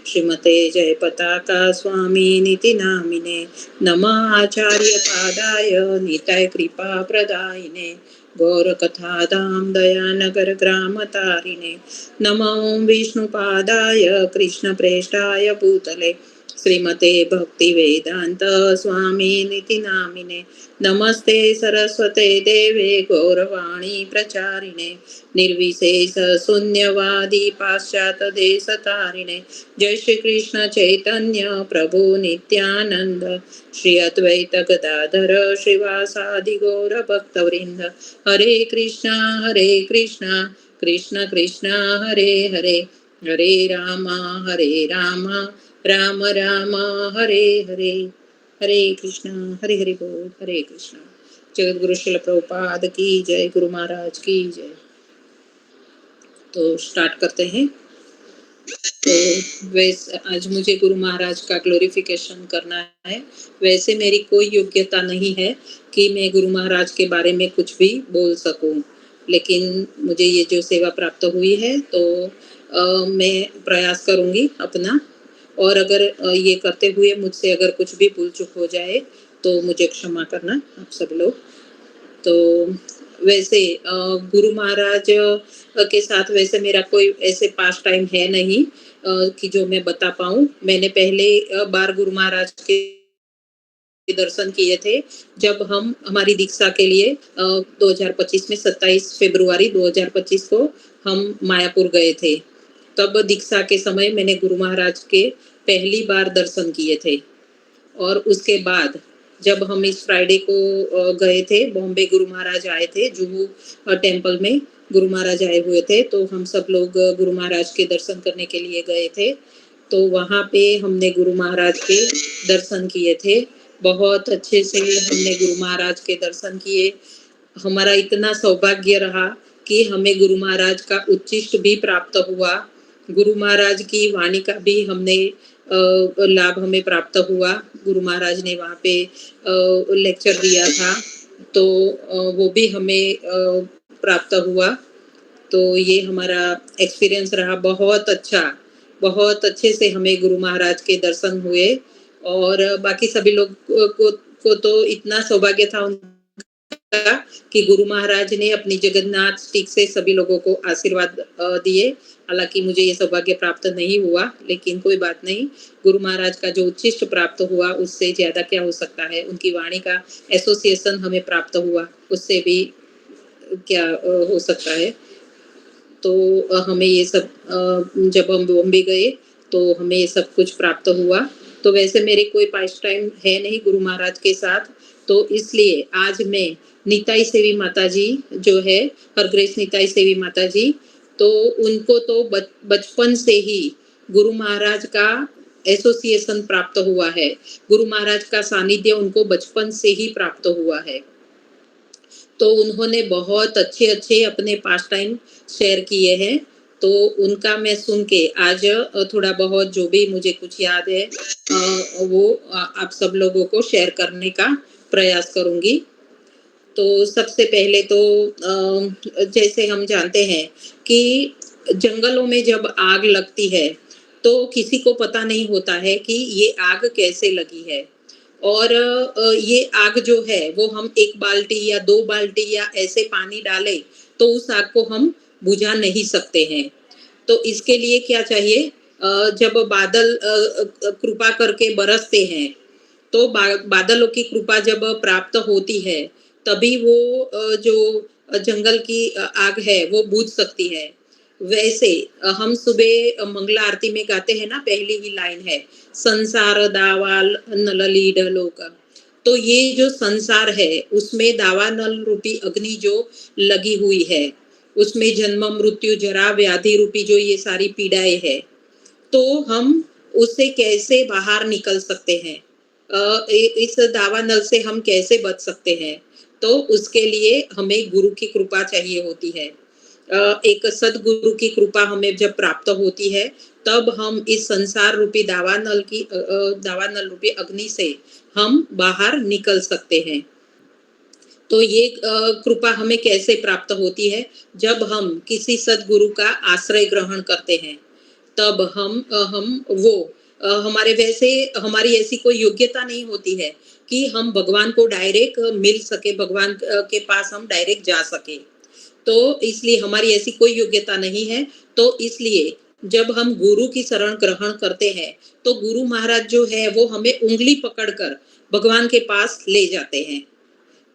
श्रीमते जय पताका स्वामी नीति नामिने नमः आचार्य पादाय निताय कृपा प्रदायिने गौर कथा धाम दयानगर ग्राम तारिणे नमो विष्णुपादाय कृष्ण प्रेष्ठाय भूतले श्रीमते भक्ति वेदांत स्वामी नीति नामिने नमस्ते सरस्वते देवे गौरवाणी प्रचारिणे निर्विशेष शून्यवादी पाश्चात देश तारिणे जय श्री कृष्ण चैतन्य प्रभु नित्यानंद श्री अद्वैत गदाधर श्रीवासादि गौर भक्तवृंद हरे कृष्णा कृष्ण कृष्ण हरे हरे हरे राम राम राम हरे हरे हरे हरे बोल हरे कृष्णा। जगत गुरु श्रील प्रभुपाद की जय, गुरु महाराज की जय। तो स्टार्ट करते हैं। तो वैसे आज मुझे गुरु महाराज का ग्लोरिफिकेशन करना है। वैसे मेरी कोई योग्यता नहीं है कि मैं गुरु महाराज के बारे में कुछ भी बोल सकूं, लेकिन मुझे ये जो सेवा प्राप्त हुई है तो मैं प्रयास करूंगी अपना, और अगर ये करते हुए मुझसे अगर कुछ भी भूल चूक हो जाए तो मुझे क्षमा करना आप सब लोग। तो वैसे गुरु महाराज के साथ वैसे मेरा कोई ऐसे पास टाइम है नहीं कि जो मैं बता पाऊं। मैंने पहले बार गुरु महाराज के दर्शन किए थे जब हम हमारी दीक्षा के लिए 2025 में 27 फरवरी 2025 को हम मायापुर गए थे। तब दीक्षा के समय मैंने गुरु महाराज के पहली बार दर्शन किए थे। और उसके बाद जब हम इस फ्राइडे को गए थे, बॉम्बे गुरु महाराज आए थे, जुहू टेम्पल में गुरु महाराज आए हुए थे, तो हम सब लोग गुरु महाराज के दर्शन करने के लिए गए थे। तो वहाँ पे हमने गुरु महाराज के दर्शन किए थे। बहुत अच्छे से हमने गुरु महाराज के दर्शन किए। हमारा इतना सौभाग्य रहा कि हमें गुरु महाराज का उच्चिष्ट भी प्राप्त हुआ। गुरु महाराज की वाणी का भी हमने लाभ हमें प्राप्त हुआ। गुरु महाराज ने वहाँ पे लेक्चर दिया था, तो वो भी हमें प्राप्त हुआ। तो ये हमारा एक्सपीरियंस रहा बहुत अच्छा। बहुत अच्छे से हमें गुरु महाराज के दर्शन हुए। और बाकी सभी लोग को तो इतना सौभाग्य था उनका कि गुरु महाराज ने अपनी जगन्नाथ स्टिक से सभी लोगों को आशीर्वाद दिए। हालांकि मुझे ये सौभाग्य प्राप्त नहीं हुआ, लेकिन कोई बात नहीं। गुरु महाराज का जो उच्चिष्ट प्राप्त हुआ उससे ज्यादा क्या हो सकता है। उनकी वाणी का एसोसिएशन हमें प्राप्त हुआ, उससे भी क्या हो सकता है। तो हमें ये सब जब हम बॉम्बे गए तो हमें ये सब कुछ प्राप्त हुआ। तो वैसे मेरे कोई पास टाइम है नहीं गुरु महाराज के साथ, तो इसलिए आज मैं निताई सेवी माता जी जो है, हरग्रेस निताई सेवी माता जी, तो उनको तो बचपन से ही गुरु महाराज का एसोसिएशन प्राप्त हुआ है। गुरु महाराज का सानिध्य उनको बचपन से ही प्राप्त हुआ है। तो उन्होंने बहुत अच्छे अच्छे अपने पास टाइम शेयर किए हैं। तो उनका मैं सुन के आज थोड़ा बहुत जो भी मुझे कुछ याद है वो आप सब लोगों को शेयर करने का प्रयास करूंगी। तो सबसे पहले तो जैसे हम जानते हैं कि जंगलों में जब आग लगती है तो किसी को पता नहीं होता है कि ये आग कैसे लगी है। और ये आग जो है वो हम एक बाल्टी या दो बाल्टी या ऐसे पानी डालें तो उस आग को हम बुझा नहीं सकते हैं। तो इसके लिए क्या चाहिए, जब बादल कृपा करके बरसते हैं तो बादलों की कृपा जब प्राप्त होती है तभी वो जो जंगल की आग है वो बुझ सकती है। वैसे हम सुबह मंगला आरती में गाते हैं ना, पहली ही लाइन है संसार दावाल नल लीड लोक। तो ये जो संसार है उसमें दावा नल रूपी अग्नि जो लगी हुई है, उसमें जन्म मृत्यु जरा व्याधि रूपी जो ये सारी पीड़ाएं है, तो हम उससे कैसे बाहर निकल सकते हैं, इस दावा नल से हम कैसे बच सकते हैं। तो उसके लिए हमें गुरु की कृपा चाहिए होती है। एक सदगुरु की कृपा हमें जब प्राप्त होती है तब हम इस संसार रूपी दावा नल रूपी अग्नि से हम बाहर निकल सकते हैं। तो ये कृपा हमें कैसे प्राप्त होती है, जब हम किसी सदगुरु का आश्रय ग्रहण करते हैं। तब हम वो हमारे वैसे हमारी ऐसी कोई योग्यता नहीं होती है कि हम भगवान को डायरेक्ट मिल सके, भगवान के पास हम डायरेक्ट जा सके। तो इसलिए हमारी ऐसी कोई योग्यता नहीं है। तो इसलिए जब हम गुरु की शरण ग्रहण करते हैं, तो गुरु महाराज जो है वो हमें उँगली पकड़कर भगवान के पास ले जाते हैं।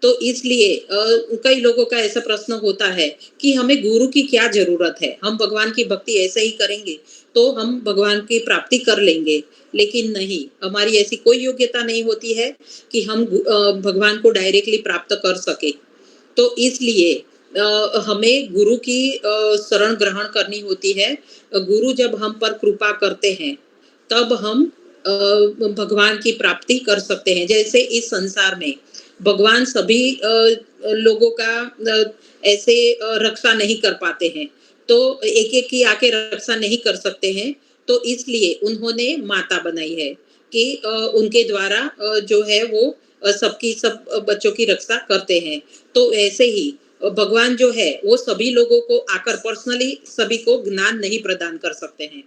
तो इसलिए कई लोगों का ऐसा प्रश्न होता है कि हमें गुरु की क्या ज़रूरत है? हम भगवान की भक्ति ऐसे ही करेंगे, तो हम भगवान की प्राप्ति कर लेंगे। लेकिन नहीं, हमारी ऐसी कोई योग्यता नहीं होती है कि हम भगवान को डायरेक्टली प्राप्त कर सकें। तो इसलिए हमें गुरु की शरण ग्रहण करनी होती है। गुरु जब हम पर कृपा करते हैं, तब हम भगवान की प्राप्ति कर सकते हैं। जैसे इस संसार में भगवान सभी लोगों का ऐसे रक्षा नहीं कर पाते हैं, तो एक-एक की आके रक्षा नहीं कर सकते हैं, तो इसलिए उन्होंने माता बनाई है कि उनके द्वारा जो है वो सबकी सब बच्चों की रक्षा करते हैं। तो ऐसे ही भगवान जो है वो सभी लोगों को आकर पर्सनली सभी को ज्ञान नहीं प्रदान कर सकते हैं।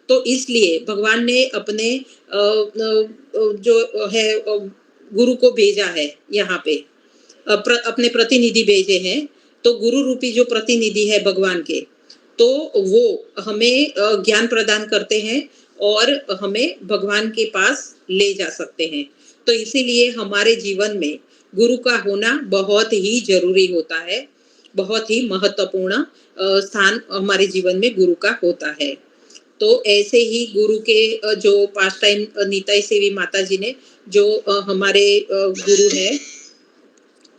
तो इसलिए भगवान ने अपने जो है गुरु को भेजा है यहाँ पे। अपने प्रतिनिधि भेजे हैं, तो गुरु रूपी जो प्रतिनिधि है भगवान के, तो वो हमें ज्ञान प्रदान करते हैं और हमें भगवान के पास ले जा सकते हैं। तो इसीलिए हमारे जीवन में गुरु का होना बहुत ही ज़रूरी होता है, बहुत ही महत्वपूर्ण स्थान हमारे जीवन में गुरु का होता है। तो ऐसे ही गुरु के जो पास्ट टाइम नीताई सेवी माता जी ने जो हमारे गुरु है,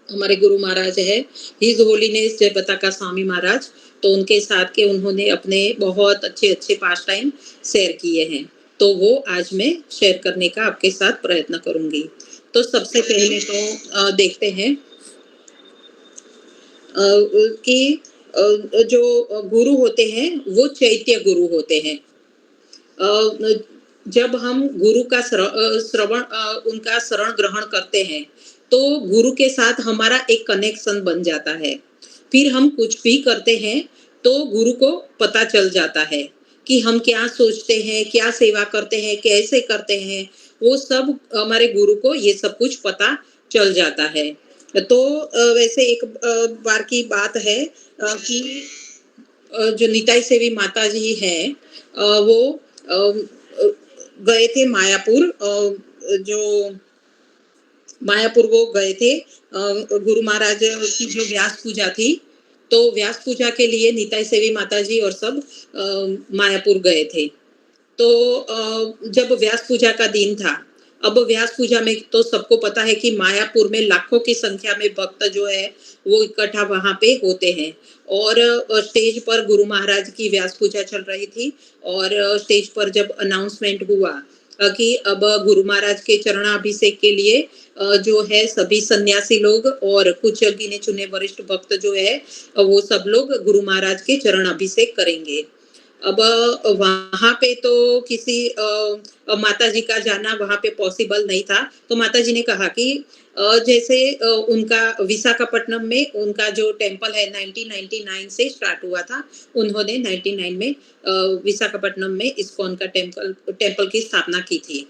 हमारे गुरु महाराज है, हिज होलीनेस जय पताका स्वामी महाराज, तो उनके साथ के उन्होंने अपने बहुत अच्छे-अच्छे पास्ट टाइम शेयर किए हैं। तो वो आज मैं शेयर करने का आपके साथ प्रयत्न करूँगी। तो सबसे पहले तो देखते हैं कि जो गुरु होते हैं, वो चैत्य गुरु होते हैं। जब हम गुरु का श्रवण उनका शरण ग्रहण करते हैं, तो गुरु के साथ हमारा एक कनेक्शन बन जाता है। फिर हम कुछ भी करते हैं, तो गुरु को पता चल जाता है कि हम क्या सोचते हैं, क्या सेवा करते हैं, कैसे करते हैं, वो सब हमारे गुरु को ये सब कुछ पता चल जाता है। तो वैसे एक बार की बात है कि जो निताई सेवी माता जी हैं वो गए थे मायापुर जो मायापुर वो गए थे गुरु महाराज की जो व्यास पूजा थी, तो व्यास पूजा के लिए निताई सेवी माता जी और सब मायापुर गए थे। तो जब व्यास पूजा का दिन था, अब व्यास पूजा में तो सबको पता है कि मायापुर में लाखों की संख्या में भक्त जो है वो इकट्ठा वहाँ पे होते हैं और स्टेज पर गुरु महाराज की व्यास पूजा चल रही थी और स्टेज पर जब अनाउंसमेंट हुआ कि अब गुरु महाराज के चरणाभिषेक के लिए जो है सभी सन्यासी लोग और कुछ गिने चुने वरिष्ठ भक्त जो है वो सब लोग गुरु महाराज के चरणाभिषेक करेंगे। अब वहाँ पे तो किसी माता जी का जाना वहाँ पे पॉसिबल नहीं था, तो माता जी ने कहा कि जैसे उनका विशाखापट्टनम में उनका जो टेम्पल है 1999 से स्टार्ट हुआ था, उन्होंने 99 में विशाखापट्टनम में इस्कॉन का टेम्पल की स्थापना की थी।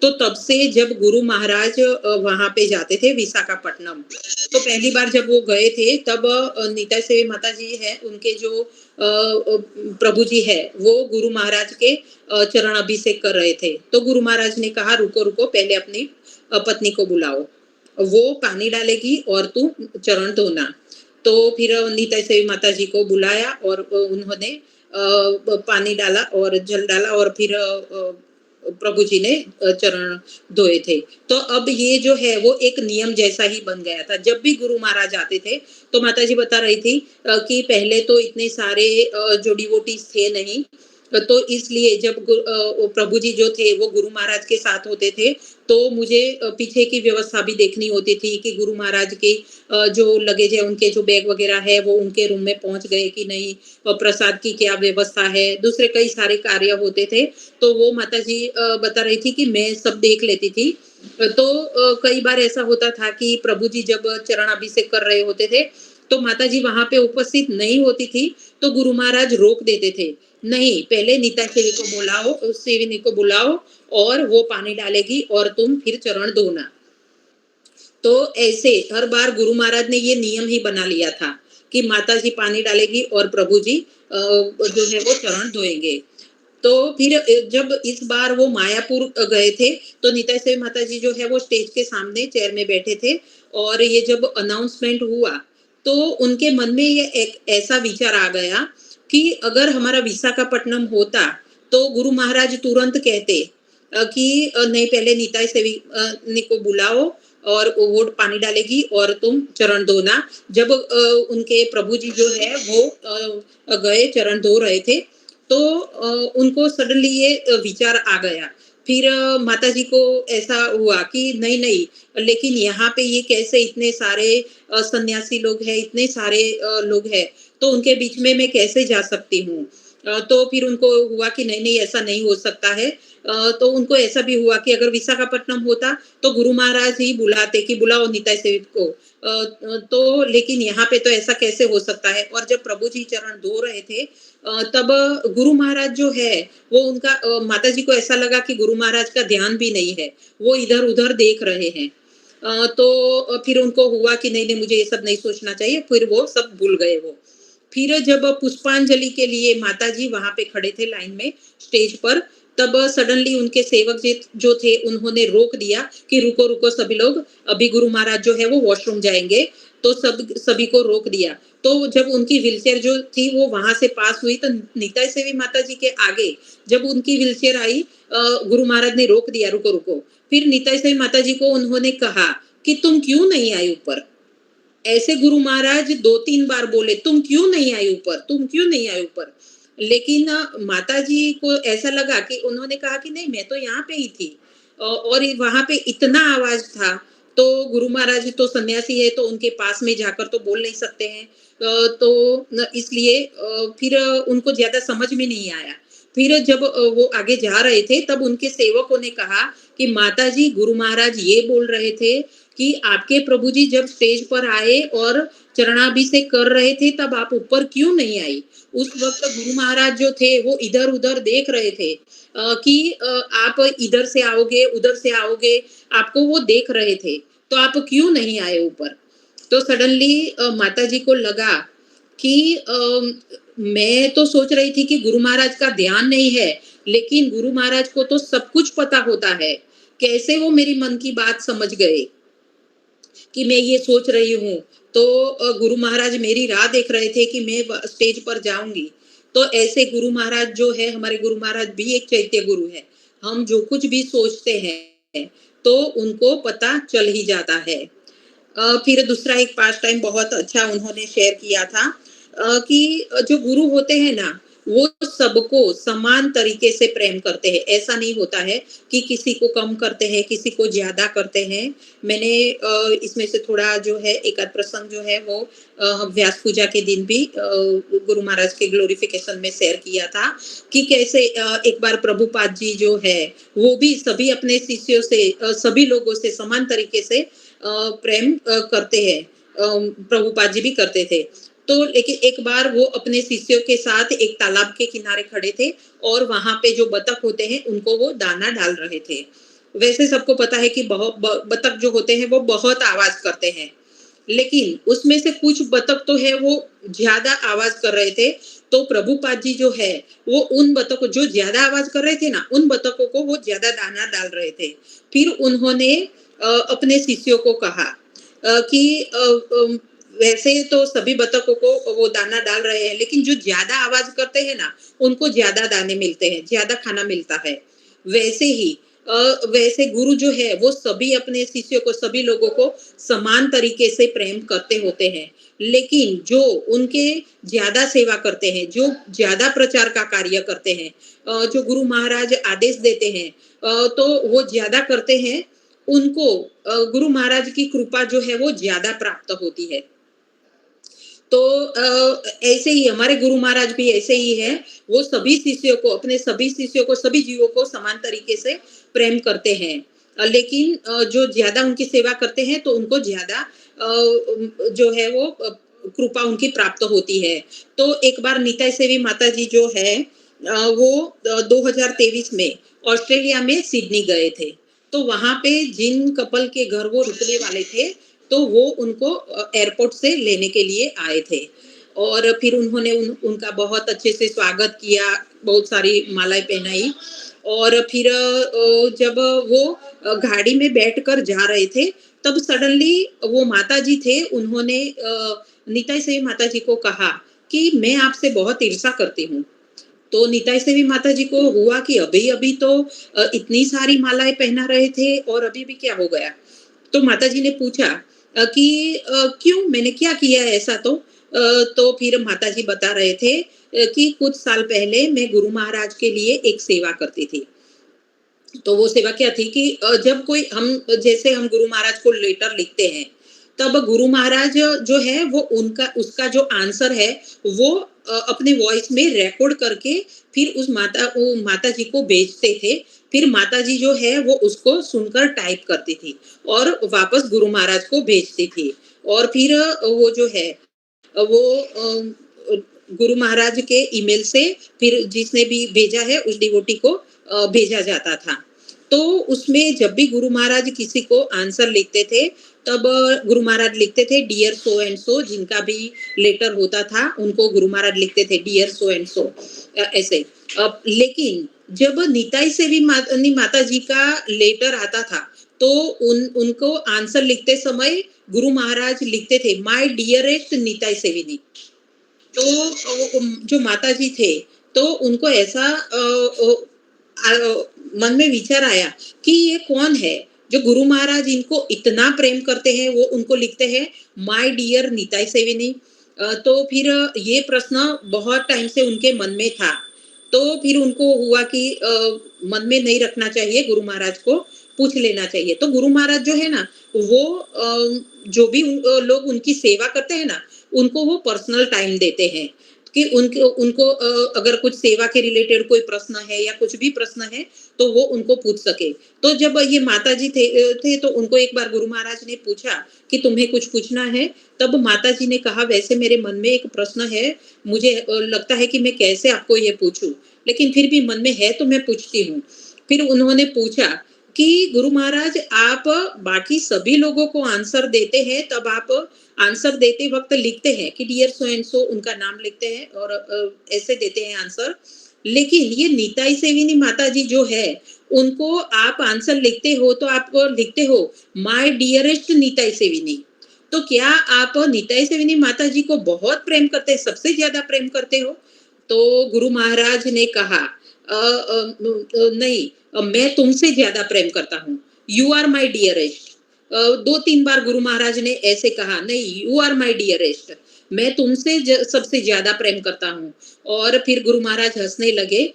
तो तब से जब गुरु महाराज वहाँ पे जाते थे विशाखापट्टनम, तो पहली बार जब वो गए थे तब नीता सेवी माता जी है उनके जो प्रभु जी है वो गुरु महाराज के चरण अभिषेक कर रहे थे। तो गुरु महाराज ने कहा रुको रुको पहले अपनी पत्नी को बुलाओ, वो पानी डालेगी और तू चरण धोना। तो फिर नीता सेवी माता जी को बुलाया और उन्होंने पानी डाला और जल डाला और फिर प्रभु जी ने चरण धोए थे। तो अब ये जो है वो एक नियम जैसा ही बन गया था। जब भी गुरु महाराज आते थे तो माता जी बता रही थी कि पहले तो इतने सारे जो डिवोटीज थे नहीं, तो इसलिए जब प्रभु जी जो थे वो गुरु महाराज के साथ होते थे तो मुझे पीछे की व्यवस्था भी देखनी होती थी कि गुरु महाराज के जो लगेज है उनके जो बैग वगैरह है वो उनके रूम में पहुंच गए कि नहीं, प्रसाद की क्या व्यवस्था है, दूसरे कई सारे कार्य होते थे। तो वो माता जी बता रही थी कि मैं सब देख लेती थी। तो कई बार ऐसा होता था कि प्रभु जी जब चरणाभिषेक कर रहे होते थे तो माता जी वहां पे उपस्थित नहीं होती थी, तो गुरु महाराज रोक देते थे, नहीं, पहले निताई सेवी को बुलाओ, सेविनी को बुलाओ और वो पानी डालेगी और तुम फिर चरण धोना। तो ऐसे हर बार गुरु महाराज ने ये नियम ही बना लिया था कि माता जी पानी डालेगी और प्रभु जी जो है वो चरण धोएंगे। तो फिर जब इस बार वो मायापुर गए थे, तो निताई सेवी माता जी जो है वो स्टेज के सामने चेयर में बैठे थे और ये जब अनाउंसमेंट हुआ, तो उनके मन में ये एक ऐसा विचार आ गया कि अगर हमारा विशाखापट्टनम होता, तो गुरु महाराज तुरंत कहते कि नहीं, पहले निताई सेवी नी को बुलाओ और वो पानी डालेगी और तुम चरण धोना। जब उनके प्रभु जी जो है वो गए चरण धो रहे थे, तो उनको सडनली ये विचार आ गया। फिर माता जी को ऐसा हुआ कि नहीं नहीं, लेकिन यहाँ पे ये कैसे इतने सारे सन्यासी लोग हैं, इतने सारे लोग हैं, तो उनके बीच में मैं कैसे जा सकती हूँ। तो फिर उनको हुआ कि नहीं नहीं, ऐसा नहीं हो सकता है। तो उनको ऐसा भी हुआ कि अगर विशाखापट्टनम होता, तो गुरु महाराज ही बुलाते कि बुलाओ निताई सेवित को। तो लेकिन यहाँ पे तो ऐसा कैसे हो सकता है। और जब प्रभु जी चरण धो रहे थे, तब गुरु महाराज जो है वो उनका माता जी को ऐसा लगा कि गुरु महाराज का ध्यान भी नहीं है, वो इधर उधर देख रहे हैं। तो फिर उनको हुआ कि नहीं नहीं, मुझे ये सब नहीं सोचना चाहिए, फिर वो सब भूल गए वो। फिर जब पुष्पांजलि के लिए माताजी वहां पे खड़े थे लाइन में स्टेज पर, तब सडनली उनके सेवक जी जो थे उन्होंने रोक दिया कि रुको रुको सभी लोग, अभी गुरु महाराज जो है वो वॉशरूम जाएंगे। तो सभी को रोक दिया। तो जब उनकी व्हीलचेयर जो थी वो वहां से पास हुई, तो निताई सेवी माता जी के आगे जब उनकी व्हीलचेयर आई, गुरु महाराज ने रोक दिया, रुको रुको। फिर निताई सेवी माता जी को उन्होंने कहा कि तुम क्यों नहीं आई ऊपर। ऐसे गुरु महाराज 2-3 बार बोले, तुम क्यों नहीं आई ऊपर, तुम क्यों नहीं आई ऊपर। लेकिन माता जी को ऐसा लगा कि उन्होंने कहा कि नहीं, मैं तो यहाँ पे ही थी। और वहां पे इतना आवाज था, तो गुरु महाराज तो सन्यासी है, तो उनके पास में जाकर तो बोल नहीं सकते हैं। तो इसलिए फिर उनको ज्यादा समझ में नहीं आया। फिर जब वो आगे जा रहे थे, तब उनके सेवकों ने कहा कि माता जी, गुरु महाराज ये बोल रहे थे कि आपके प्रभु जी जब स्टेज पर आए और चरणाभिषेक कर रहे थे, तब आप ऊपर क्यों नहीं आई। उस वक्त गुरु महाराज जो थे वो इधर उधर देख रहे थे कि आप इधर से आओगे, उधर से आओगे, आपको वो देख रहे थे, तो आप क्यों नहीं आए ऊपर। तो सडनली माता जी को लगा कि मैं तो सोच रही थी कि गुरु महाराज का ध्यान नहीं है, लेकिन गुरु महाराज को तो सब कुछ पता होता है। कैसे वो मेरी मन की बात समझ गए कि मैं ये सोच रही हूँ। तो गुरु महाराज मेरी राह देख रहे थे कि मैं स्टेज पर जाऊंगी। तो ऐसे गुरु महाराज जो है, हमारे गुरु महाराज भी एक चैत्य गुरु है। हम जो कुछ भी सोचते हैं, तो उनको पता चल ही जाता है। फिर दूसरा एक पास टाइम बहुत अच्छा उन्होंने शेयर किया था कि जो गुरु होते हैं ना, वो सबको समान तरीके से प्रेम करते हैं। ऐसा नहीं होता है कि किसी को कम करते हैं, किसी को ज्यादा करते हैं। मैंने इसमें से थोड़ा जो है एक आध प्रसंग जो है वो व्यास पूजा के दिन भी गुरु महाराज के ग्लोरिफिकेशन में शेयर किया था कि कैसे एक बार प्रभुपाद जी जो है वो भी सभी अपने शिष्यों से सभी लोगों से समान तरीके से प्रेम करते हैं। प्रभुपाद जी भी करते थे। तो लेकिन एक बार वो अपने शिष्यों के साथ एक तालाब के किनारे खड़े थे और वहां पे जो बतख होते हैं उनको वो दाना डाल रहे थे। वैसे सबको पता है कि बहुत बतख जो होते हैं वो बहुत आवाज करते हैं, लेकिन उसमें से कुछ बतख तो है वो ज्यादा आवाज कर रहे थे। तो प्रभुपाद जी जो है वो उन बतखों जो ज्यादा आवाज कर रहे थे ना, उन बतखों को वो ज्यादा दाना डाल रहे थे। फिर उन्होंने अपने शिष्यों को कहा कि वैसे तो सभी बतखों को वो दाना डाल रहे हैं, लेकिन जो ज्यादा आवाज करते हैं ना, उनको ज्यादा दाने मिलते हैं, ज्यादा खाना मिलता है। वैसे ही वैसे गुरु जो है वो सभी अपने शिष्यों को, सभी लोगों को समान तरीके से प्रेम करते होते हैं। लेकिन जो उनके ज्यादा सेवा करते हैं, जो ज्यादा प्रचार का कार्य करते हैं, जो गुरु महाराज आदेश देते हैं, तो वो ज्यादा करते हैं, उनको गुरु महाराज की कृपा जो है वो ज्यादा प्राप्त होती है। तो ऐसे ही हमारे गुरु महाराज भी ऐसे ही है। वो सभी शिष्यों को, अपने सभी शिष्यों को, सभी जीवों को समान तरीके से प्रेम करते हैं। लेकिन जो ज्यादा उनकी सेवा करते हैं, तो उनको ज्यादा जो है वो कृपा उनकी प्राप्त होती है। तो एक बार निताई सेवी माता जी जो है वो 2023 में ऑस्ट्रेलिया में सिडनी गए थे। तो वहाँ पे जिन कपल के घर वो रुकने वाले थे, तो वो उनको एयरपोर्ट से लेने के लिए आए थे। और फिर उन्होंने उनका बहुत अच्छे से स्वागत किया, बहुत सारी मालाएँ पहनाई। और फिर जब वो गाड़ी में बैठकर जा रहे थे, तब सडनली वो माताजी थे, उन्होंने निताई सेवी माताजी को कहा कि मैं आपसे बहुत ईर्ष्या करती हूँ। तो निताई सेवी माताजी को हुआ कि अभी-अभी तो इतनी सारी मालाएँ पहना रहे थे और अभी-अभी क्या हो गया? तो माताजी ने पूछा कि "क्यों? मैंने क्या किया है ऐसा तो?" तो फिर माताजी बता रहे थे कि कुछ साल पहले मैं गुरु महाराज के लिए एक सेवा करती थी। तो वो सेवा क्या थी कि जब कोई हम जैसे हम गुरु महाराज को लेटर लिखते हैं, तब गुरु महाराज जो है वो उनका उसका जो आंसर है वो अपने वॉइस में रिकॉर्ड करके फिर उस माताजी को भेजते थे। फिर माताजी जो है वो उसको सुनकर टाइप करती थी और वापस गुरु महाराज को भेजती थी। और फिर वो जो है वो गुरु महाराज के ईमेल से फिर जिसने भी भेजा है उस डिवोटी को भेजा जाता था। तो उसमें जब भी गुरु महाराज किसी को आंसर लिखते थे, तब गुरु महाराज लिखते थे डियर सो एंड सो, जिनका भी लेटर होता था उनको गुरु महाराज लिखते थे डियर सो एंड सो, ऐसे। लेकिन जब निताई से भी माता जी का लेटर आता था, तो उनको आंसर लिखते समय गुरु महाराज लिखते थे माय डियरेस्ट निताई सेविनी। तो जो माताजी थे, तो उनको ऐसा मन में विचार आया कि ये कौन है? जो गुरु महाराज इनको इतना प्रेम करते हैं, वो उनको लिखते हैं माय डियर निताई सेविनी। तो फिर ये प्रश्न बहुत टाइम से उनके मन में था। तो फिर उनको हुआ कि मन में नहीं रखना चाहिए, गुरु महाराज को पूछ लेना चाहिए। तो गुरु महाराज जो है ना, वो जो भी लोग उनकी सेवा करते हैं ना, उनको वो पर्सनल टाइम देते हैं कि उनको उनको अगर कुछ सेवा के रिलेटेड कोई प्रश्न है या कुछ भी प्रश्न है, तो वो उनको पूछ सके। तो जब ये माताजी थे तो उनको एक बार गुरु महाराज ने पूछा कि तुम्हें कुछ पूछना है? तब माताजी ने कहा वैसे मेरे मन में एक प्रश्न है, मुझे लगता है कि मैं कैसे आपको ये पूछूँ? लेकिन फिर भी मन में है तो मैं पूछती हूँ। फिर उन्होंने पूछा कि गुरु महाराज आप बाकी सभी लोगों को आंसर देते हैं, तब आप आंसर देते वक़्त लिखते हैं कि डियर सो एंड सो, उनका नाम लिखते हैं और ऐसे देते हैं आंसर। लेकिन ये निताई सेविनी माताजी जो है, उनको आप आंसर लिखते हो तो आप लिखते हो माय डियरेस्ट निताई सेविनी। तो क्या आप निताई सेविनी माताजी को बहुत प्रेम करते हैं, सबसे ज़्यादा प्रेम करते हो? तो गुरु महाराज ने कहा नहीं, मैं तुमसे ज़्यादा प्रेम करता हूँ। You are my dearest. 2-3 बार गुरु महाराज ने ऐसे कहा, नहीं यू आर माय डियरेस्ट, मैं तुमसे सबसे ज्यादा प्रेम करता हूँ। और फिर गुरु महाराज हंसने लगे।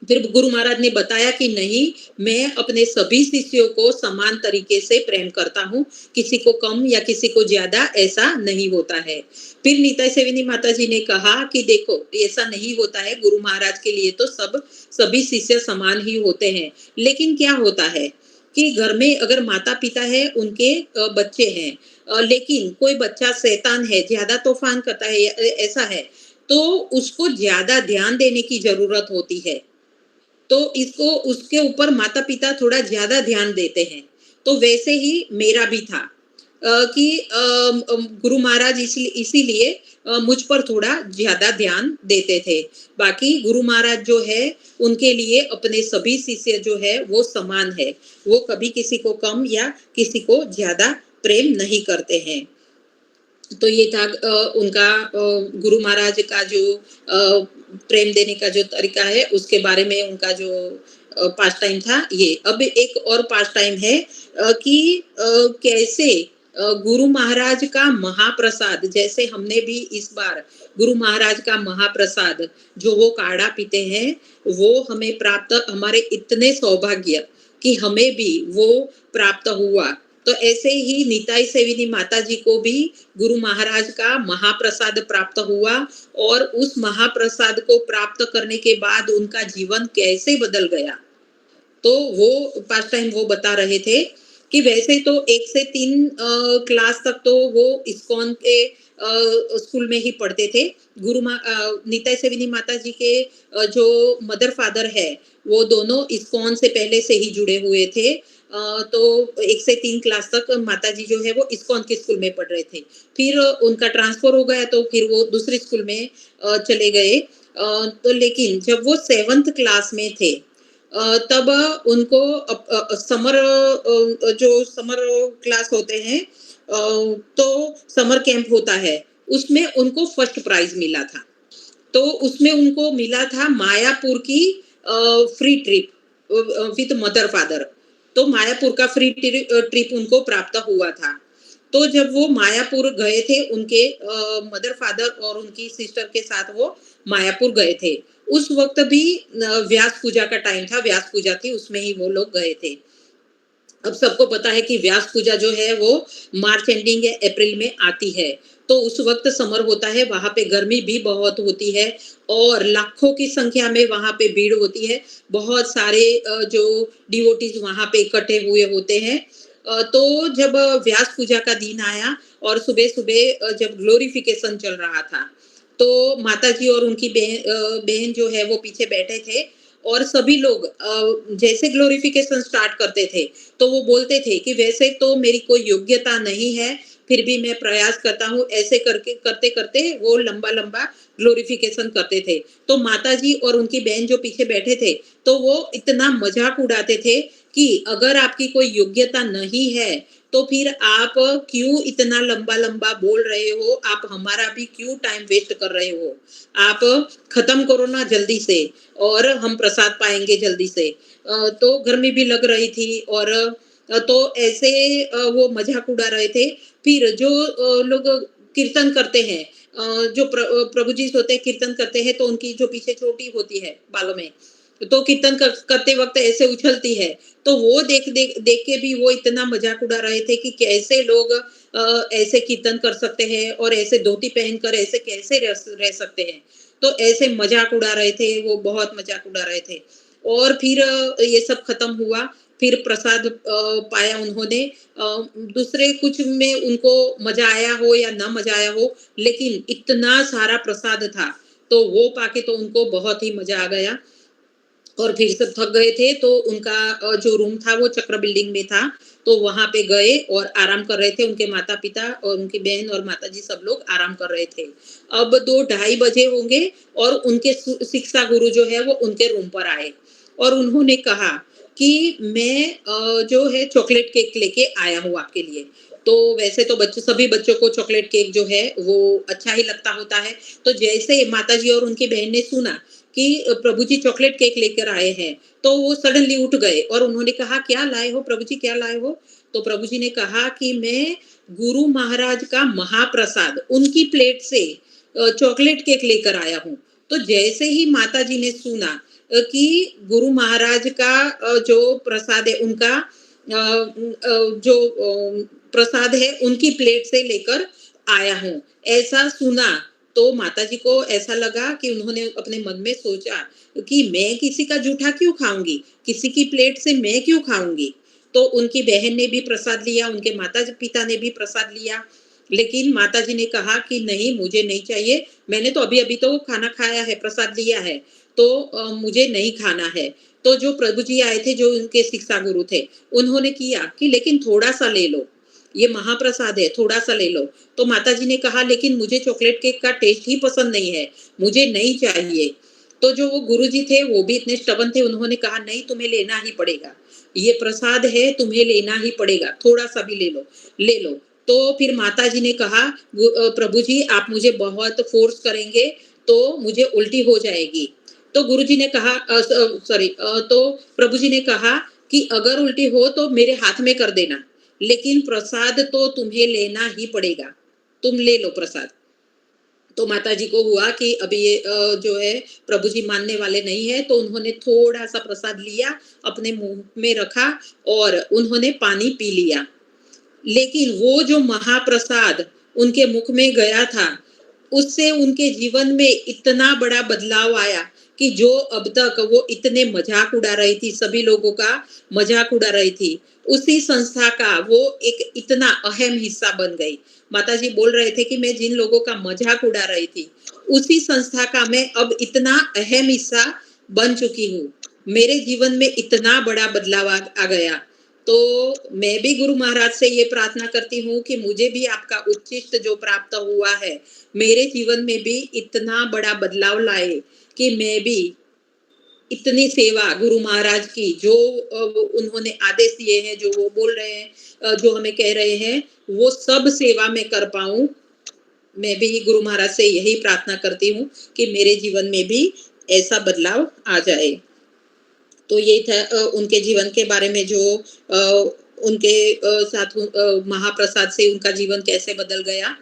फिर गुरु महाराज ने बताया कि नहीं, मैं अपने सभी शिष्यों को समान तरीके से प्रेम करता हूँ, किसी को कम या किसी को ज्यादा ऐसा नहीं होता है। फिर निताई सेविनी माता जी ने कहा कि देखो ऐसा नहीं होता है, गुरु महाराज के लिए तो सभी शिष्य समान ही होते हैं। लेकिन क्या होता है कि घर में अगर माता पिता है, उनके बच्चे हैं, लेकिन कोई बच्चा शैतान है, ज्यादा तूफान करता है, ऐसा है, तो उसको ज्यादा ध्यान देने की जरूरत होती है। तो इसको उसके ऊपर माता-पिता थोड़ा ज़्यादा ध्यान देते हैं। तो वैसे ही मेरा भी था कि गुरु महाराज इसीलिए मुझ पर थोड़ा ज़्यादा ध्यान देते थे। बाकी गुरु महाराज जो है, उनके लिए अपने सभी शिष्य जो है वो समान है। वो कभी किसी को कम या किसी को ज़्यादा प्रेम नहीं करते हैं। तो ये था उनका गुरु महाराज का जो प्रेम देने का जो तरीका है, उसके बारे में उनका जो पास टाइम था ये। अब एक और पास टाइम है कि कैसे गुरु महाराज का महाप्रसाद, जैसे हमने भी इस बार गुरु महाराज का महाप्रसाद जो वो काढ़ा पीते हैं, वो हमें प्राप्त, हमारे इतने सौभाग्य कि हमें भी वो प्राप्त हुआ। तो ऐसे ही निताई सेविनी माता जी को भी गुरु महाराज का महाप्रसाद प्राप्त हुआ और उस महाप्रसाद को प्राप्त करने के बाद उनका जीवन कैसे बदल गया। तो वो पास्ट टाइम वो बता रहे थे कि वैसे तो 1 से 3 क्लास तक तो वो इस्कॉन के स्कूल में ही पढ़ते थे। निताई सेविनी माता जी के जो मदर फादर है, वो दोनों इस्कॉन से पहले से ही जुड़े हुए थे। तो 1 से 3 क्लास तक माताजी जो है वो इस्कॉन के स्कूल में पढ़ रहे थे। फिर उनका ट्रांसफ़र हो गया तो फिर वो दूसरे स्कूल में चले गए। तो लेकिन जब वो 7th क्लास में थे तब उनको जो समर क्लास होते हैं तो समर कैंप होता है, उसमें उनको फर्स्ट प्राइज़ मिला था। तो उसमें उनको मिला था मायापुर की free trip with mother father. तो मायापुर का ट्रिप उनको प्राप्त हुआ था। तो जब वो मायापुर गए थे उनके मदर फादर और उनकी सिस्टर के साथ वो मायापुर गए थे। उस वक़्त भी व्यास पूजा का टाइम था, व्यास पूजा थी उसमें ही वो लोग गए थे। अब सबको पता है कि व्यास पूजा जो है वो मार्च एंडिंग या अप्रैल में आती है। तो उस वक़्त समर होता है, वहाँ पे गर्मी भी बहुत होती है और लाखों की संख्या में वहाँ पे भीड़ होती है। बहुत सारे जो डिवोटीज़ वहाँ पे इकट्ठे हुए होते हैं। तो जब व्यास पूजा का दिन आया और सुबह-सुबह जब ग्लोरिफिकेशन चल रहा था, तो माताजी और उनकी बहन जो है वो पीछे बैठे थे और सभी लोग जैसे ग्लोरिफिकेशन स्टार्ट करते थे, तो वो बोलते थे कि वैसे तो मेरी कोई योग्यता नहीं है, फिर भी मैं प्रयास करता हूँ, ऐसे करके करते-करते वो लंबा-लंबा ग्लोरिफिकेशन करते थे। तो माताजी और उनकी बहन जो पीछे बैठे थे, तो वो इतना मज़ाक उड़ाते थे कि अगर आपकी कोई योग्यता नहीं है, तो फिर आप क्यों इतना लंबा-लंबा बोल रहे हो? आप हमारा भी क्यों टाइम वेस्ट कर रहे हो? आप खत्म करो ना जल्दी से और हम प्रसाद पाएँगे जल्दी से। तो गर्मी भी लग रही थी और तो ऐसे वो मज़ाक उड़ा रहे थे। फिर जो लोग कीर्तन करते हैं जो प्रभु जी होते हैं कीर्तन करते हैं तो उनकी जो पीछे चोटी होती है बालों में, तो कीर्तन करते वक़्त ऐसे उछलती है। तो वो देख देख देख के भी वो इतना मज़ाक उड़ा रहे थे कि कैसे लोग ऐसे कीर्तन कर सकते हैं और ऐसे धोती पहनकर ऐसे कैसे रह सकते हैं। तो ऐसे मज़ाक उड़ा रहे थे, वो बहुत मज़ाक उड़ा रहे थे। और फिर ये सब खत्म हुआ, फिर प्रसाद पाया उन्होंने। दूसरे कुछ में उनको मज़ा आया हो या ना मज़ा आया हो, लेकिन इतना सारा प्रसाद था, तो वो पाके तो उनको बहुत ही मज़ा आ गया। और फिर सब थक गए थे तो उनका जो रूम था वो चक्र बिल्डिंग में था, तो वहाँ पे गए और आराम कर रहे थे। उनके माता-पिता और उनकी बहन और माताजी सब लोग आराम कर रहे थे। अब 2 ढाई बजे होंगे और उनके शिक्षा गुरु जो है वो उनके रूम पर आए और उन्होंने कहा कि मैं जो है चॉकलेट केक लेके आया हूँ आपके लिए। तो वैसे तो बच्चों सभी बच्चों को चॉकलेट केक जो है वो अच्छा ही लगता होता है। तो जैसे माताजी और उनकी बहन ने सुना कि प्रभु जी चॉकलेट केक लेकर आए हैं, तो वो सडनली उठ गए और उन्होंने कहा, "क्या लाए हो प्रभु जी, क्या लाए हो?" तो प्रभु जी ने कहा कि मैं गुरु महाराज का महाप्रसाद उनकी प्लेट से चॉकलेट केक लेकर आया हूँ। तो जैसे ही माताजी ने सुना कि गुरु महाराज का जो प्रसाद है उनका जो प्रसाद है उनकी प्लेट से लेकर आया हूँ, ऐसा सुना तो माताजी को ऐसा लगा कि उन्होंने अपने मन में सोचा कि मैं किसी का जूठा क्यों खाऊँगी? किसी की प्लेट से मैं क्यों खाऊँगी? तो उनकी बहन ने भी प्रसाद लिया, उनके माता-पिता ने भी प्रसाद लिया, लेकिन माताजी ने कहा कि नहीं मुझे नहीं चाहिए, मैंने तो अभी-अभी तो खाना खाया है, प्रसाद लिया है, तो मुझे नहीं खाना है। तो जो प्रभु जी आए थे, जो उनके शिक्षा गुरु थे, उन्होंने किया कि लेकिन थोड़ा-सा ले लो, ये महाप्रसाद है, थोड़ा-सा ले लो। तो माताजी ने कहा लेकिन मुझे चॉकलेट केक का टेस्ट ही पसंद नहीं है, मुझे नहीं चाहिए। तो जो वो गुरुजी थे वो भी इतने स्टबर्न थे, उन्होंने कहा नहीं तुम्हें लेना ही पड़ेगा। ये प्रसाद है तुम्हें लेना ही पड़ेगा, थोड़ा-सा भी ले लो, ले लो। तो फिर माताजी ने कहा प्रभु जी आप मुझे बहुत फ़ोर्स करेंगे तो मुझे उल्टी हो जाएगी। तो गुरुजी ने कहा तो प्रभु जी ने कहा कि अगर उल्टी हो तो मेरे हाथ में कर देना। लेकिन प्रसाद तो तुम्हें लेना ही पड़ेगा, तुम ले लो प्रसाद। तो माताजी को हुआ कि अभी ये जो है प्रभु जी मानने वाले नहीं है, तो उन्होंने थोड़ा-सा प्रसाद लिया, अपने मुँह में रखा और उन्होंने पानी पी लिया। लेकिन वो जो महाप्रसाद उनके मुख में गया था, उससे उनके जीवन में इतना बड़ा बदलाव आया कि जो अब तक वो इतने मजाक उड़ा रही थी, सभी लोगों का मजाक उड़ा रही थी, उसी संस्था का वो एक इतना अहम हिस्सा बन गई। माताजी बोल रहे थे कि मैं जिन लोगों का मजाक उड़ा रही थी, उसी संस्था का मैं अब इतना अहम हिस्सा बन चुकी हूँ। मेरे जीवन में इतना बड़ा बदलाव आ गया। तो मैं भी गुरु महाराज से ये प्रार्थना करती हूँ कि मुझे भी आपका उच्चिष्ट जो प्राप्त हुआ है, मेरे जीवन में भी इतना बड़ा बदलाव लाए कि मैं भी इतनी सेवा गुरु महाराज की जो उन्होंने आदेश दिए हैं, जो वो बोल रहे हैं, जो हमें कह रहे हैं, वो सब सेवा मैं कर पाऊँ। मैं भी गुरु महाराज से यही प्रार्थना करती हूँ कि मेरे जीवन में भी ऐसा बदलाव आ जाए। तो ये था उनके जीवन के बारे में जो उनके साथ महाप्रसाद से उनका जीवन कैसे बदल गया,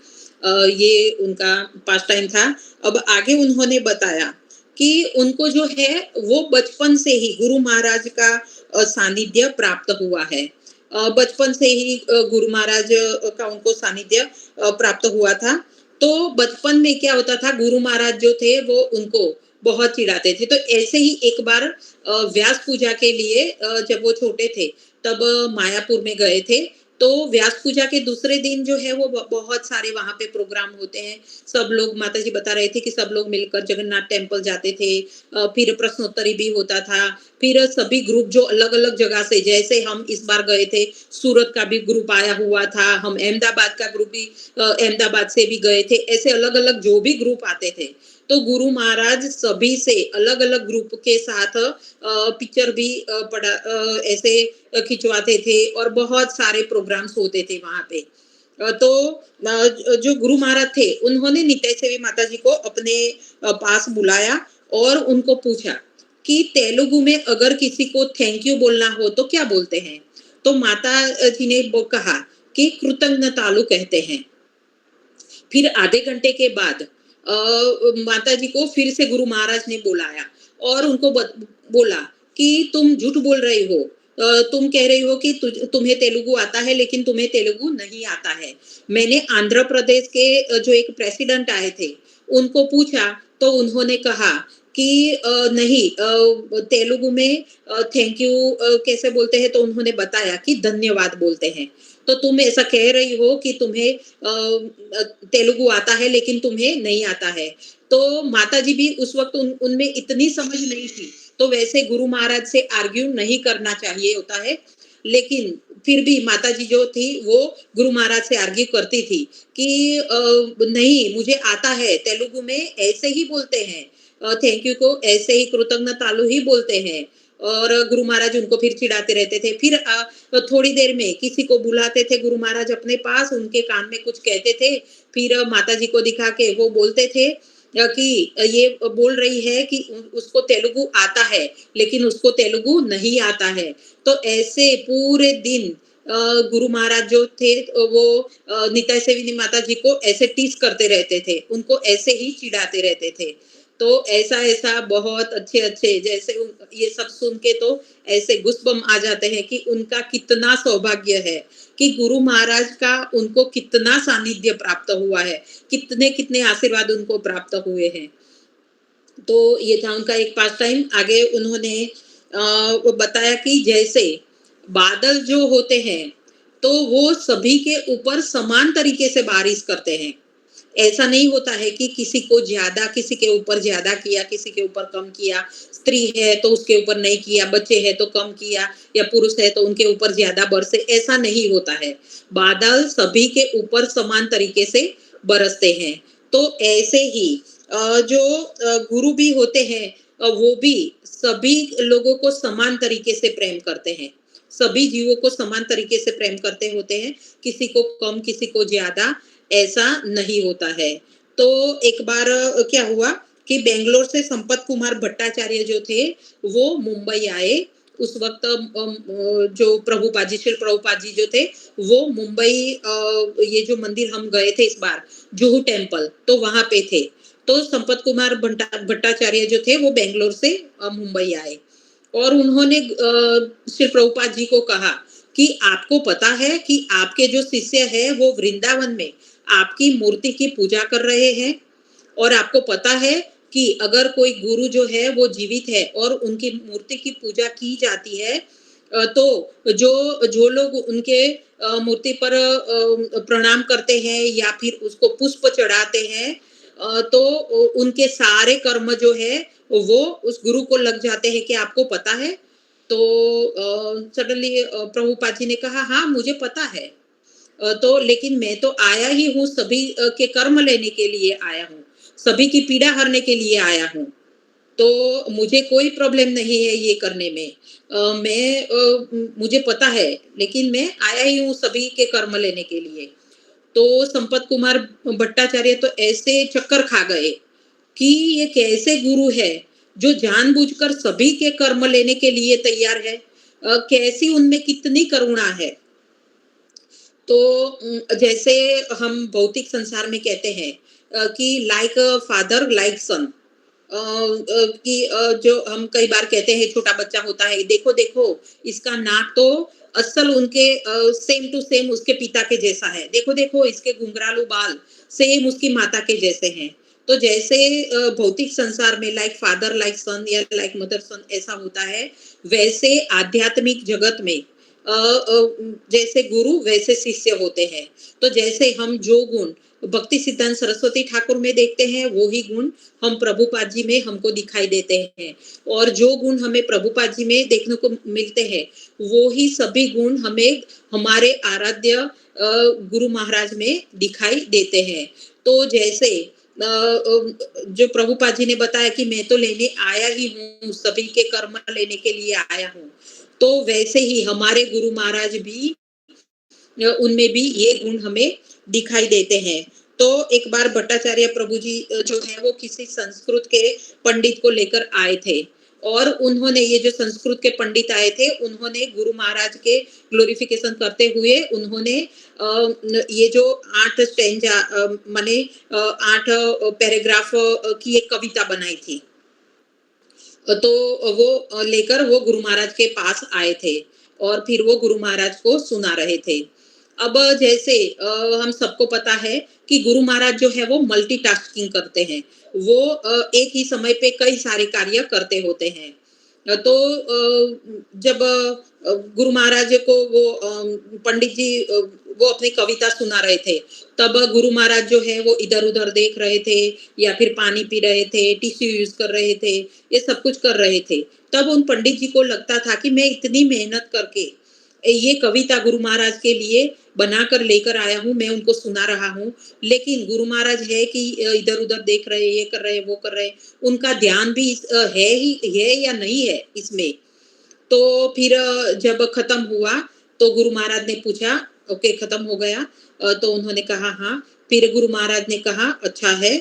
ये उनका पास टाइम था। अब आगे उन्होंने बताया कि उनको जो है वो बचपन से ही गुरु महाराज का सानिध्य प्राप्त हुआ है। बचपन से ही गुरु महाराज का उनको सानिध्य प्राप्त हुआ था। तो बचपन में क्या होता था, गुरु महाराज जो थे वो उनको बहुत चिढ़ाते थे। तो ऐसे ही एक बार व्यास पूजा के लिए जब वो छोटे थे तब मायापुर में गए थे। तो व्यास पूजा के दूसरे दिन जो है वो बहुत सारे वहां पे प्रोग्राम होते हैं। सब लोग, माताजी बता रहे थे कि सब लोग मिलकर जगन्नाथ टेम्पल जाते थे। फिर प्रश्नोत्तरी भी होता था। फिर सभी ग्रुप जो अलग अलग जगह से, जैसे हम इस बार गए थे, सूरत का भी ग्रुप आया हुआ था, हम अहमदाबाद का ग्रुप भी अहमदाबाद से भी गए थे। ऐसे अलग अलग जो भी ग्रुप आते थे, तो गुरु महाराज सभी से अलग अलग ग्रुप के साथ पिक्चर भी ऐसे खिंचवाते थे और बहुत सारे प्रोग्राम्स होते थे वहां पे। तो जो गुरु महाराज थे उन्होंने नित्य सेवी माता जी को अपने पास बुलाया और उनको पूछा कि तेलुगु में अगर किसी को थैंक यू बोलना हो तो क्या बोलते हैं। तो माता जी ने वो कहा कि कृतज्ञतालु कहते हैं। फिर आधे घंटे के बाद माता जी को फिर से गुरु महाराज ने बुलाया और उनको बोला कि तुम झूठ बोल रही हो। तुम कह रही हो कि तुम्हें तेलुगु आता है, लेकिन तुम्हें तेलुगु नहीं आता है। मैंने आंध्र प्रदेश के जो एक प्रेसिडेंट आए थे उनको पूछा, तो उन्होंने कहा कि नहीं, तेलुगु में थैंक यू कैसे बोलते हैं, तो उन्होंने बताया कि धन्यवाद बोलते हैं। तो तुम ऐसा कह रही हो कि तुम्हें तेलुगु आता है लेकिन तुम्हें नहीं आता है। तो माताजी भी उस वक्त उनमें इतनी समझ नहीं थी। तो वैसे गुरु महाराज से आर्ग्यू नहीं करना चाहिए होता है, लेकिन फिर भी माताजी जो थी वो गुरु महाराज से आर्ग्यू करती थी कि नहीं, मुझे आता है, तेलुगु में ऐसे ही बोलते हैं, थैंक यू को ऐसे ही कृतज्ञतालु ही बोलते हैं। और गुरु महाराज उनको फिर चिढ़ाते रहते थे। फिर थोड़ी देर में किसी को बुलाते थे गुरु महाराज अपने पास, उनके कान में कुछ कहते थे, फिर माताजी को दिखा के वो बोलते थे कि ये बोल रही है कि उसको तेलुगु आता है लेकिन उसको तेलुगु नहीं आता है। तो ऐसे पूरे दिन गुरु महाराज जो थे वो निताई सेविनी माता जी को ऐसे टीस करते रहते थे, उनको ऐसे ही चिढ़ाते रहते थे। तो ऐसा बहुत अच्छे अच्छे, जैसे ये सब सुन के तो ऐसे गुस्बम आ जाते हैं कि उनका कितना सौभाग्य है कि गुरु महाराज का उनको कितना सानिध्य प्राप्त हुआ है, कितने कितने आशीर्वाद उनको प्राप्त हुए हैं। तो ये था उनका एक पास टाइम। आगे उन्होंने वो बताया कि जैसे बादल जो होते हैं तो वो सभी के ऊपर समान तरीके से बारिश करते हैं। ऐसा नहीं होता है कि किसी को ज्यादा, किसी के ऊपर ज्यादा किया, किसी के ऊपर कम किया, स्त्री है तो उसके ऊपर नहीं किया, बच्चे है तो कम किया, या पुरुष है तो उनके ऊपर ज्यादा बरसे, ऐसा नहीं होता है। बादल सभी के ऊपर समान तरीके से बरसते हैं। तो ऐसे ही जो गुरु भी होते हैं, वो भी सभी लोगों को समान तरीके से प्रेम करते हैं, सभी जीवों को समान तरीके से प्रेम करते होते हैं, किसी को कम किसी को ज्यादा ऐसा नहीं होता है। तो एक बार क्या हुआ कि बेंगलोर से संपत कुमार भट्टाचार्य जो थे वो मुंबई आए। उस वक्त जो प्रभुपाद जी, श्री प्रभुपाद जी जो थे वो मुंबई, ये जो मंदिर हम गए थे इस बार, जुहू टेम्पल, तो वहां पे थे। तो संपत कुमार भट्टाचार्य जो थे वो बेंगलोर से मुंबई आए और उन्होंने श्री प्रभुपाद जी को कहा कि आपको पता है कि आपके जो शिष्य है वो वृंदावन में आपकी मूर्ति की पूजा कर रहे हैं, और आपको पता है कि अगर कोई गुरु जो है वो जीवित है और उनकी मूर्ति की पूजा की जाती है, तो जो जो लोग उनके मूर्ति पर प्रणाम करते हैं या फिर उसको पुष्प चढ़ाते हैं, तो उनके सारे कर्म जो है वो उस गुरु को लग जाते हैं। कि आपको पता है? तो सडनली प्रभुपाद जी ने कहा, हाँ मुझे पता है। तो लेकिन मैं तो आया ही हूँ सभी के कर्म लेने के लिए आया हूँ, सभी की पीड़ा हरने के लिए आया हूँ। तो मुझे कोई प्रॉब्लम नहीं है ये करने में। मुझे पता है, लेकिन मैं आया ही हूँ सभी के कर्म लेने के लिए। तो संपत कुमार भट्टाचार्य तो ऐसे चक्कर खा गए कि ये कैसे गुरु है जो जानबूझकर सभी के कर्म लेने के लिए तैयार है। कैसी उनमें कितनी करुणा है। तो जैसे हम भौतिक संसार में कहते हैं कि लाइक फादर लाइक सन, कि जो हम कई बार कहते हैं, छोटा बच्चा होता है, देखो देखो इसका नाक तो असल उनके सेम टू सेम उसके पिता के जैसा है, देखो देखो इसके घुंघरालू बाल सेम उसकी माता के जैसे हैं। तो जैसे भौतिक संसार में लाइक फादर लाइक सन या लाइक मदर सन ऐसा होता है, वैसे आध्यात्मिक जगत में जैसे गुरु वैसे शिष्य होते हैं। तो जैसे हम जो गुण भक्ति सिद्धांत सरस्वती ठाकुर में देखते हैं, वो ही गुण हम प्रभुपाद जी में हमको दिखाई देते हैं। और जो गुण हमें प्रभुपाद जी में देखने को मिलते हैं, वो ही सभी गुण हमें हमारे आराध्य गुरु महाराज में दिखाई देते हैं। तो जैसे जो प्रभुपाद जी ने बताया कि मैं तो लेने आया ही हूँ, सभी के कर्म लेने के लिए आया हूँ, तो वैसे ही हमारे गुरु महाराज भी उनमें भी ये गुण हमें दिखाई देते हैं। तो एक बार भट्टाचार्य प्रभु जी जो है वो किसी संस्कृत के पंडित को लेकर आए थे, और उन्होंने, ये जो संस्कृत के पंडित आए थे, उन्होंने गुरु महाराज के ग्लोरिफिकेशन करते हुए उन्होंने ये जो 8 स्टैंजा माने 8 पैराग्राफ की एक कविता बनाई थी। तो वो लेकर वो गुरु महाराज के पास आए थे और फिर वो गुरु महाराज को सुना रहे थे। अब जैसे हम सबको पता है कि गुरु महाराज जो है वो मल्टीटास्किंग करते हैं। वो एक ही समय पे कई सारे कार्य करते होते हैं। तो जब गुरु महाराज को वो पंडित जी वो अपनी कविता सुना रहे थे, तब गुरु महाराज जो है वो इधर-उधर देख रहे थे या फिर पानी पी रहे थे, टिश्यू यूज़ कर रहे थे, ये सब कुछ कर रहे थे। तब उन पंडित जी को लगता था कि मैं इतनी मेहनत करके ये कविता गुरु महाराज के लिए बनाकर लेकर आया हूँ, मैं उनको सुना रहा हूँ, लेकिन गुरु महाराज है कि इधर-उधर देख रहे हैं, ये कर रहे हैं, वो कर रहे हैं, उनका ध्यान भी है या नहीं है इसमें। तो फिर जब खत्म हुआ, तो गुरु महाराज ने पूछा, ओके खत्म हो गया? तो उन्होंने कहा हाँ। फिर गुरु महाराज ने कहा अच्छा है,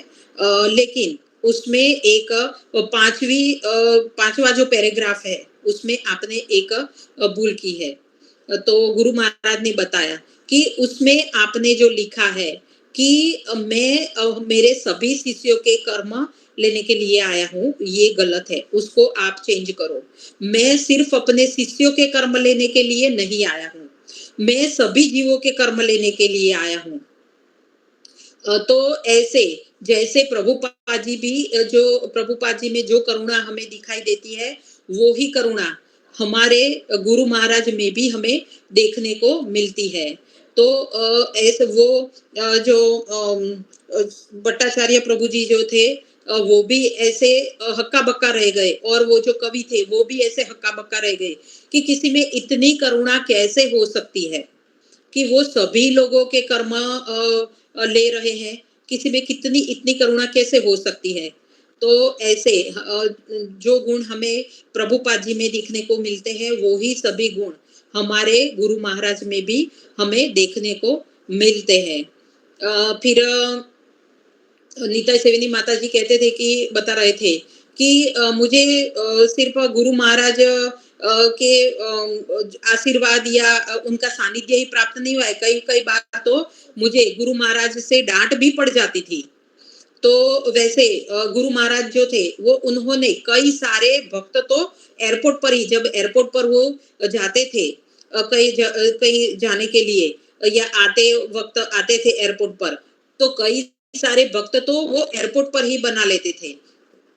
लेकिन उसमें एक पांचवा जो पैराग्राफ है, उसमें आपने एक भूल की है। तो गुरु महाराज ने बताया कि उसमें आपने जो लिखा है कि मेरे सभी शिष्यों के कर्म लेने के लिए आया हूँ, ये गलत है, उसको आप चेंज करो। मैं सिर्फ अपने शिष्यों के कर्म लेने के लिए नहीं आया हूँ, मैं सभी जीवों के कर्म लेने के लिए आया हूँ। तो ऐसे जैसे प्रभुपाद जी भी जो प्रभुपाद जी में जो करुणा हमें दिखाई देती है, वो ही करुणा हमारे गुरु महाराज में भी हमें देखने को मिलती है। तो ऐसे वो जो भट्टाचार्य प्रभु जी जो थे, वो भी ऐसे हक्का बक्का रह गए, और वो जो कवि थे वो भी ऐसे हक्का बक्का रह गए कि किसी में इतनी करुणा कैसे हो सकती है कि वो सभी लोगों के कर्म ले रहे हैं, किसी में कितनी इतनी करुणा कैसे हो सकती है। तो ऐसे जो गुण हमें प्रभुपाद जी में देखने को मिलते हैं, वो ही सभी गुण हमारे गुरु महाराज में भी हमें देखने को मिलते हैं। फिर नीता सेविनी माता जी कहते थे कि बता रहे थे कि मुझे सिर्फ गुरु महाराज के आशीर्वाद या उनका सानिध्य ही प्राप्त नहीं हुआ है, कई कई बार तो मुझे गुरु महाराज से डांट भी पड़ जाती थी। तो वैसे गुरु महाराज जो थे वो उन्होंने कई सारे भक्त तो एयरपोर्ट पर ही, जब एयरपोर्ट पर वो जाते थे कहीं जाने के लिए, या आते वक्त आते थे एयरपोर्ट पर, तो कई सारे भक्त तो वो एयरपोर्ट पर ही बना लेते थे।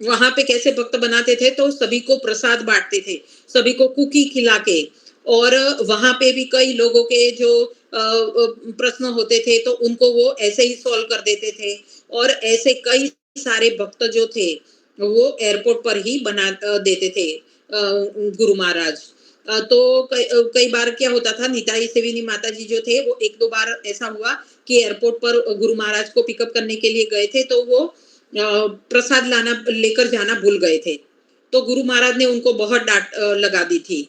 वहां पे कैसे भक्त बनाते थे, तो सभी को प्रसाद बांटते थे, सभी को कुकी खिला के। और वहां पे भी कई लोगों के जो प्रश्न होते थे तो उनको वो ऐसे ही सॉल्व कर देते थे। और ऐसे कई सारे भक्त जो थे वो एयरपोर्ट पर ही बना देते थे गुरु महाराज। तो कई बार क्या होता था, निताई सेविनी माता जी जो थे वो एक दो बार ऐसा हुआ कि एयरपोर्ट पर गुरु महाराज को पिकअप करने के लिए गए थे, तो वो प्रसाद लाना लेकर जाना भूल गए थे। तो गुरु महाराज ने उनको बहुत डांट लगा दी थी।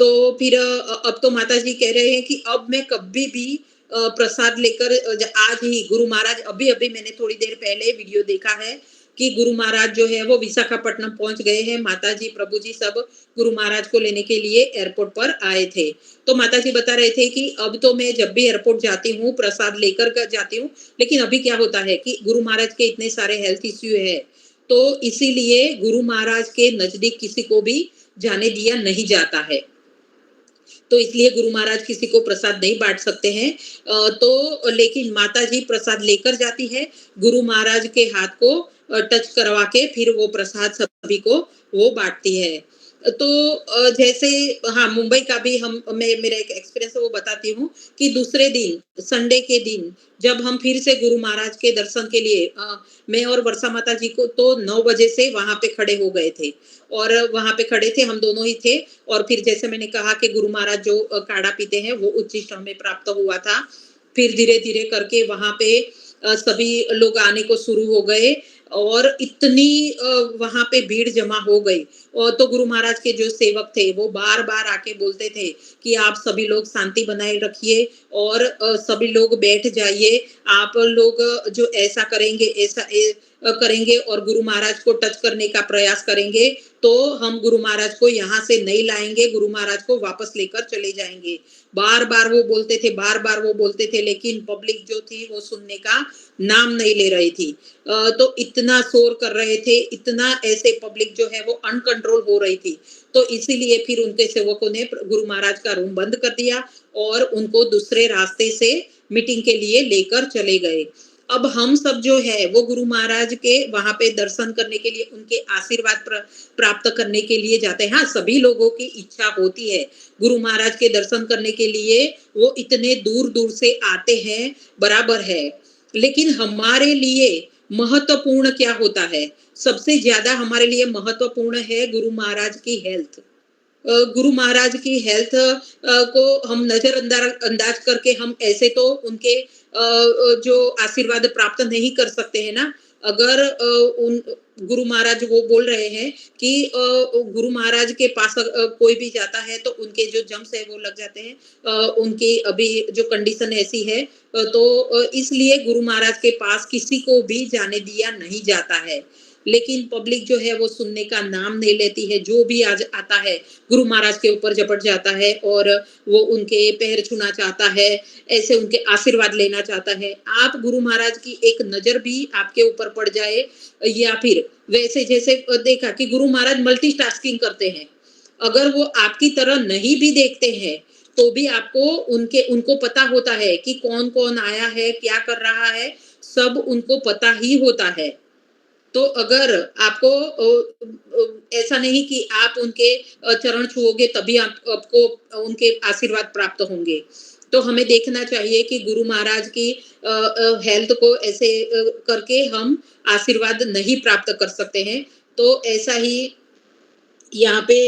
तो फिर अब तो माता जी कह रहे हैं कि अब मैं कभी भी प्रसाद लेकर आज ही गुरु महाराज, अभी अभी मैंने थोड़ी देर पहले वीडियो देखा है कि गुरु महाराज जो है वो विशाखापट्टनम पहुंच गए हैं। माता जी प्रभु जी सब गुरु महाराज को लेने के लिए एयरपोर्ट पर आए थे। तो माता जी बता रहे थे कि अब तो मैं जब भी एयरपोर्ट जाती हूँ प्रसाद लेकर जाती हूँ, लेकिन अभी क्या होता है कि गुरु महाराज के इतने सारे हेल्थ इश्यू है, तो इसीलिए गुरु महाराज के नजदीक किसी को भी जाने दिया नहीं जाता है। तो इसलिए गुरु महाराज किसी को प्रसाद नहीं बांट सकते हैं। तो लेकिन माता जी प्रसाद लेकर जाती है, गुरु महाराज के हाथ को टच करवा के फिर वो प्रसाद सभी को वो बांटती है। तो जैसे हाँ, मुंबई का भी मैं मेरा एक एक्सपीरियंस है वो बताती हूँ कि दूसरे दिन संडे के दिन जब हम फिर से गुरु महाराज के दर्शन के लिए मैं और वर्षा माता जी को तो 9 बजे से वहां पे खड़े हो गए थे। और वहां पे खड़े थे, हम दोनों ही थे। और फिर जैसे मैंने कहा कि गुरु महाराज जो काढ़ा पीते हैं वो उच्चिष्ट हमें प्राप्त हुआ था। फिर धीरे धीरे करके वहां पे सभी लोग आने को शुरू हो गए। और इतनी वहां पे भीड़ जमा हो गई। और तो गुरु महाराज के जो सेवक थे वो बार बार आके बोलते थे कि आप सभी लोग शांति बनाए रखिए और सभी लोग बैठ जाइए। आप लोग जो ऐसा करेंगे, करेंगे और गुरु महाराज को टच करने का प्रयास करेंगे, तो हम गुरु महाराज को यहाँ से नहीं लाएंगे, गुरु महाराज को वापस लेकर चले जाएंगे। बार बार वो बोलते थे, बार बार वो बोलते थे, लेकिन पब्लिक जो थी वो सुनने का नाम नहीं ले रही थी। तो इतना शोर कर रहे थे, इतना ऐसे पब्लिक जो है वो अनकंट्रोल हो रही थी। तो इसीलिए फिर उनके सेवकों ने गुरु महाराज का रूम बंद कर दिया और उनको दूसरे रास्ते से मीटिंग के लिए लेकर चले गए। अब हम सब जो है वो गुरु महाराज के वहां पे दर्शन करने के लिए, उनके आशीर्वाद प्राप्त करने के लिए जाते हैं। हाँ, सभी लोगों की इच्छा होती है गुरु महाराज के दर्शन करने के लिए, वो इतने दूर दूर से आते हैं, बराबर है। लेकिन हमारे लिए महत्वपूर्ण क्या होता है? सबसे ज्यादा हमारे लिए महत्वपूर्ण है गुरु महाराज की हेल्थ। गुरु महाराज की हेल्थ को हम नजरअंदाज अंदाज करके हम ऐसे तो उनके जो आशीर्वाद प्राप्त नहीं कर सकते हैं ना। अगर उन गुरु महाराज वो बोल रहे हैं कि गुरु महाराज के पास कोई भी जाता है तो उनके जो जम्स है वो लग जाते हैं। उनकी अभी जो कंडीशन ऐसी है, तो इसलिए गुरु महाराज के पास किसी को भी जाने दिया नहीं जाता है। लेकिन पब्लिक जो है वो सुनने का नाम नहीं लेती है। जो भी आज आता है गुरु महाराज के ऊपर झपट जाता है और वो उनके पैर छूना चाहता है, ऐसे उनके आशीर्वाद लेना चाहता है। आप गुरु महाराज की एक नजर भी आपके ऊपर पड़ जाए, या फिर वैसे जैसे देखा कि गुरु महाराज मल्टीटास्किंग करते हैं, अगर वो आपकी तरह नहीं भी देखते हैं तो भी आपको उनके उनको पता होता है कि कौन कौन आया है, क्या कर रहा है, सब उनको पता ही होता है। तो अगर आपको ऐसा नहीं कि आप उनके चरण छुओगे तभी आपको उनके आशीर्वाद प्राप्त होंगे। तो हमें देखना चाहिए कि गुरु महाराज की हेल्थ को ऐसे करके हम आशीर्वाद नहीं प्राप्त कर सकते हैं। तो ऐसा ही यहाँ पे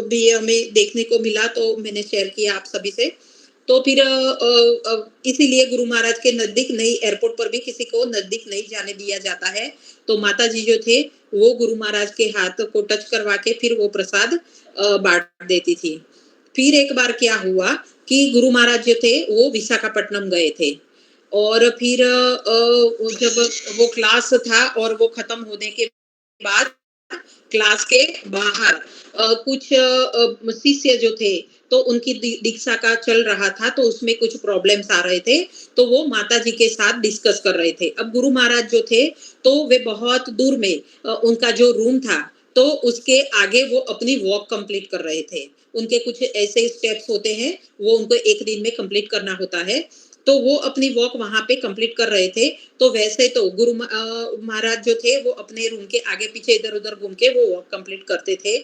भी हमें देखने को मिला, तो मैंने शेयर किया आप सभी से। तो फिर इसीलिए गुरु महाराज के नजदीक नहीं, एयरपोर्ट पर भी किसी को नजदीक नहीं जाने दिया जाता है। तो माता जी जो थे वो गुरु महाराज के हाथ को टच करवा के फिर वो प्रसाद बांट देती थी। फिर एक बार क्या हुआ कि गुरु महाराज जो थे वो विशाखापट्टनम गए थे। और फिर जब वो क्लास था और वो खत्म होने के बाद क्लास के बाहर कुछ शिष्य जो थे तो उनकी दीक्षा का चल रहा था, तो उसमें कुछ प्रॉब्लम्स आ रहे थे, तो वो माता जी के साथ डिस्कस कर रहे थे। अब गुरु महाराज जो थे तो वे बहुत दूर में उनका जो रूम था तो उसके आगे वो अपनी वॉक कंप्लीट कर रहे थे। उनके कुछ ऐसे स्टेप्स होते हैं वो उनको एक दिन में कंप्लीट करना होता है। तो वो अपनी वॉक वहाँ पे कंप्लीट कर रहे थे। तो वैसे तो महाराज जो थे वो अपने रूम के आगे-पीछे इधर-उधर घूम के वो वॉक कंप्लीट करते थे।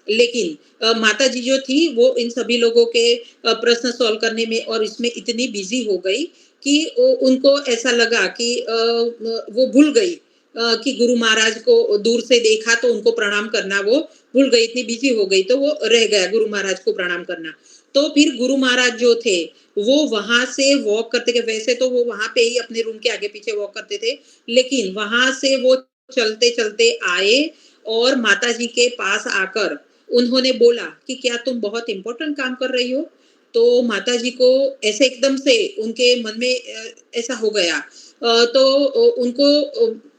लेकिन माताजी जो थी वो इन सभी लोगों के प्रश्न सॉल्व करने में और इसमें इतनी बिज़ी हो गई कि उनको ऐसा लगा कि वो भूल गई कि गुरु महाराज को दूर से देखा तो उनको प्रणाम करना वो भूल गई, इतनी बिज़ी हो गई तो वो रह गया गुरु महाराज को प्रणाम करना। तो फिर गुरु महाराज जो थे वो वहाँ से वॉक करते के वैसे तो वो वहाँ पे ही अपने रूम के आगे-पीछे वॉक करते थे, लेकिन वहाँ से वो चलते-चलते आए और माताजी के पास आकर उन्होंने बोला कि क्या तुम बहुत इम्पोर्टेंट काम कर रही हो? तो माताजी को ऐसे एकदम से उनके मन में ऐसा हो गया तो उनको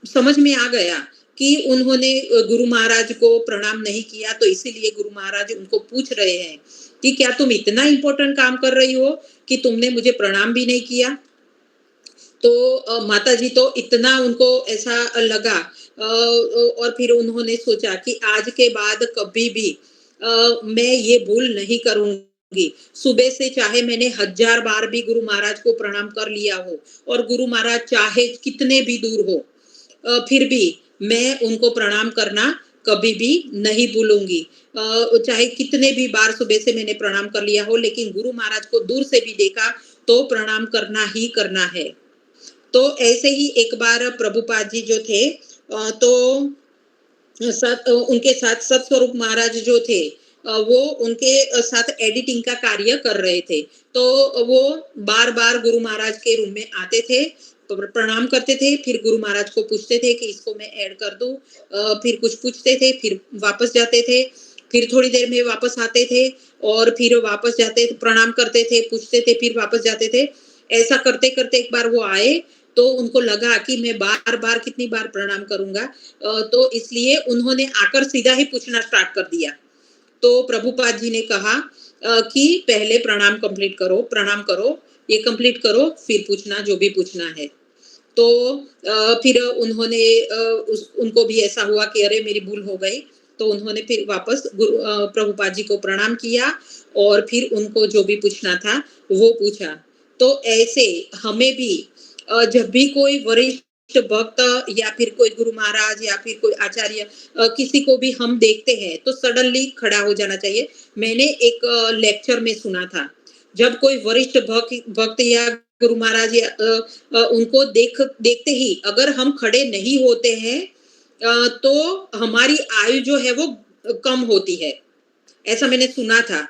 समझ में आ गया कि उन्होंने गुरु महाराज को प्रणाम नहीं किया तो इसीलिए गुरु महाराज उनको पूछ रहे हैं कि क्या तुम इतना इम्पोर्टेंट काम कर रही हो कि तुमने मुझे प्रणाम भी नहीं किया? तो माताजी तो इतना उनको ऐसा लगा और फिर उन्होंने सोचा कि आज के बाद कभी भी मैं ये भूल नहीं करूँगी। सुबह से चाहे मैंने 1000 बार भी गुरु महाराज को प्रणाम कर लिया हो और गुरु महाराज चाहे कितने भी दूर हो फिर भी मैं उनको प्रणाम करना कभी भी नहीं भूलूँगी। चाहे कितने भी बार सुबह से मैंने प्रणाम कर लिया हो लेकिन गुरु महाराज को दूर से भी देखा तो प्रणाम करना ही करना है। तो ऐसे ही एक बार प्रभुपाद जी जो थे तो उनके साथ सतस्वरूप महाराज जो थे वो उनके साथ एडिटिंग का कार्य कर रहे थे। तो वो बार-बार गुरु महाराज के रूम में आते थे, प्रणाम करते थे, फिर गुरु महाराज को पूछते थे कि इसको मैं ऐड कर दूँ फिर कुछ पूछते थे, फिर वापस जाते थे, फिर थोड़ी देर में वापस आते थे और फिर वापस जाते थे, प्रणाम करते थे, पूछते थे, फिर वापस जाते थे। ऐसा करते-करते एक बार वो आए, तो उनको लगा कि मैं बार-बार कितनी बार प्रणाम करूँगा तो इसलिए उन्होंने आकर सीधा ही पूछना स्टार्ट कर दिया। तो प्रभुपाद जी ने कहा कि पहले प्रणाम करो, ये कंप्लीट करो, फिर पूछना जो भी पूछना है। तो फिर उन्होंने उनको भी ऐसा हुआ कि अरे मेरी भूल हो गई, तो उन्होंने फिर वापस प्रभुपाद जी को प्रणाम किया और फिर उनको जो भी पूछना था, वो पूछा। तो ऐसे हमें भी जब भी कोई वरिष्ठ भक्त या फिर कोई गुरु महाराज या फिर कोई आचार्य किसी को भी हम देखते हैं, तो सडनली खड़ा हो जाना चाहिए। मैंने एक लेक्चर में सुना था, जब कोई वरिष्ठ भक्त या गुरु महाराज या उनको देखते ही अगर हम खड़े नहीं होते हैं तो हमारी आयु जो है वो कम होती है। ऐसा मैंने सुना था।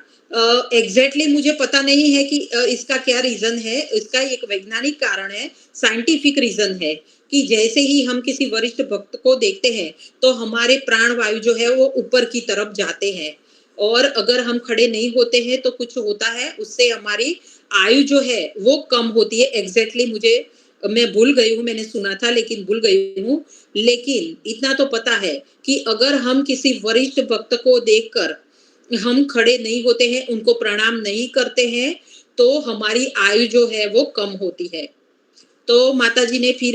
एग्ज़ैक्टली मुझे पता नहीं है कि इसका क्या रीज़न है, इसका एक वैज्ञानिक कारण है, साइंटिफिक रीज़न है कि जैसे ही हम किसी वरिष्ठ भक्त को देखते हैं, तो हमारे प्राण वायु जो है वो ऊपर की तरफ जाते हैं और अगर हम खड़े नहीं होते हैं तो कुछ होता है, उससे हमारी आयु जो है वो कम होती है। एग्ज़ैक्टली मुझे मैं भूल गई हूँ, मैंने सुना था लेकिन भूल गई हूँ। लेकिन इतना तो पता है कि अगर हम किसी वरिष्ठ भक्त को देखकर हम खड़े नहीं होते हैं, उनको प्रणाम नहीं करते हैं, तो हमारी आयु जो है वो कम होती है। तो माताजी ने फिर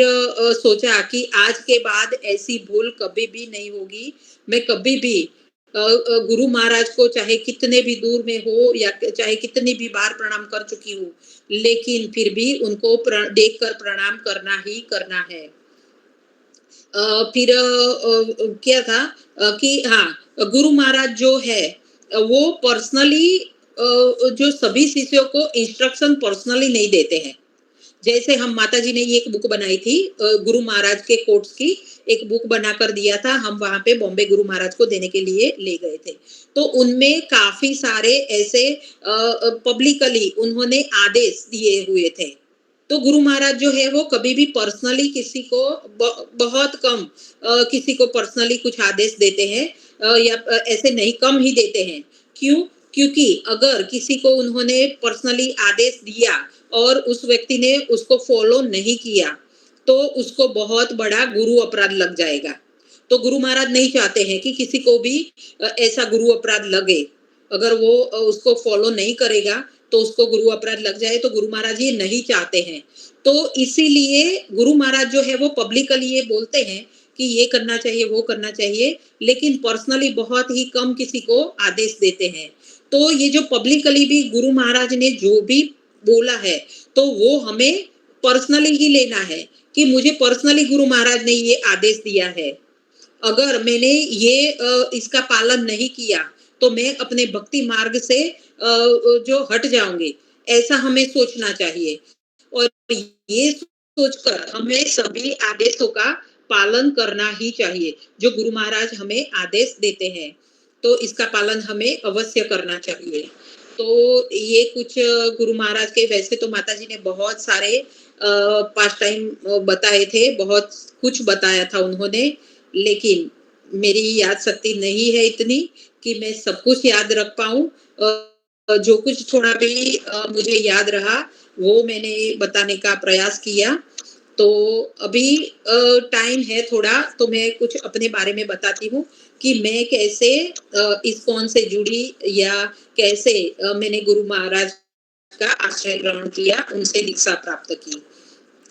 सोचा कि आज के बाद ऐसी भूल कभी भी नहीं होगी। मैं कभी भी गुरु महाराज को चाहे कितने भी दूर में हो या चाहे कितनी भी बार प्रणाम कर चुकी हूँ, लेकिन फिर भी उनको देखकर प्रणाम करना ही करना है। फिर क्या था कि हाँ, गुरु महाराज जो है वो पर्सनली जो सभी शिष्यों को इंस्ट्रक्शन पर्सनली नहीं देते हैं। जैसे हम माताजी ने ये एक बुक बनाई थी गुरु महाराज के कोट्स की एक बुक बनाकर दिया था, हम वहाँ पे बॉम्बे गुरु महाराज को देने के लिए ले गए थे। तो उनमें काफ़ी सारे ऐसे पब्लिकली उन्होंने आदेश दिए हुए थे। तो गुरु महाराज जो है वो कभी भी पर्सनली किसी को बहुत कम किसी को पर्सनली कुछ आदेश देते हैं या ऐसे नहीं कम ही देते हैं। क्यों? क्योंकि अगर किसी को उन्होंने पर्सनली आदेश दिया और उस व्यक्ति ने उसको फॉलो नहीं किया, तो उसको बहुत बड़ा गुरु अपराध लग जाएगा। तो गुरु महाराज नहीं चाहते हैं कि किसी को भी ऐसा गुरु अपराध लगे। अगर वो उसको फॉलो नहीं करेगा, तो उसको गुरु अपराध लग जाए, तो गुरु महाराज ये नहीं चाहते हैं। तो इसीलिए गुरु महाराज जो है वो पब्लिकली ये बोलते हैं कि ये करना चाहिए, वो करना चाहिए, लेकिन पर्सनली बहुत ही कम किसी को आदेश देते हैं। तो ये जो पब्लिकली भी गुरु महाराज ने जो भी बोला है, तो वो हमें पर्सनली ही लेना है कि मुझे पर्सनली गुरु महाराज ने ये आदेश दिया है। अगर मैंने ये इसका पालन नहीं किया, तो मैं अपने भक्ति मार्ग से जो हट जाऊँगी, ऐसा हमें सोचना चाहिए। और ये सोचकर हमें सभी आदेशों का पालन करना ही चाहिए, जो गुरु महाराज हमें आदेश देते हैं, तो इसका पालन हमें अवश्य करना चाहिए। तो ये कुछ गुरु महाराज के, वैसे तो माताजी ने बहुत सारे पास्ट टाइम बताए थे, बहुत कुछ बताया था उन्होंने, लेकिन मेरी याद शक्ति नहीं है इतनी कि मैं सब कुछ याद रख पाऊँ। जो कुछ थोड़ा भी मुझे याद रहा, वो मैंने बताने का प्रयास किया। तो अभी टाइम है थोड़ा, तो मैं कुछ अपने बारे में बताती हूँ कि मैं कैसे इस्कॉन से जुड़ी, या कैसे मैंने गुरु महाराज का आश्रय ग्रहण किया, उनसे दीक्षा प्राप्त की।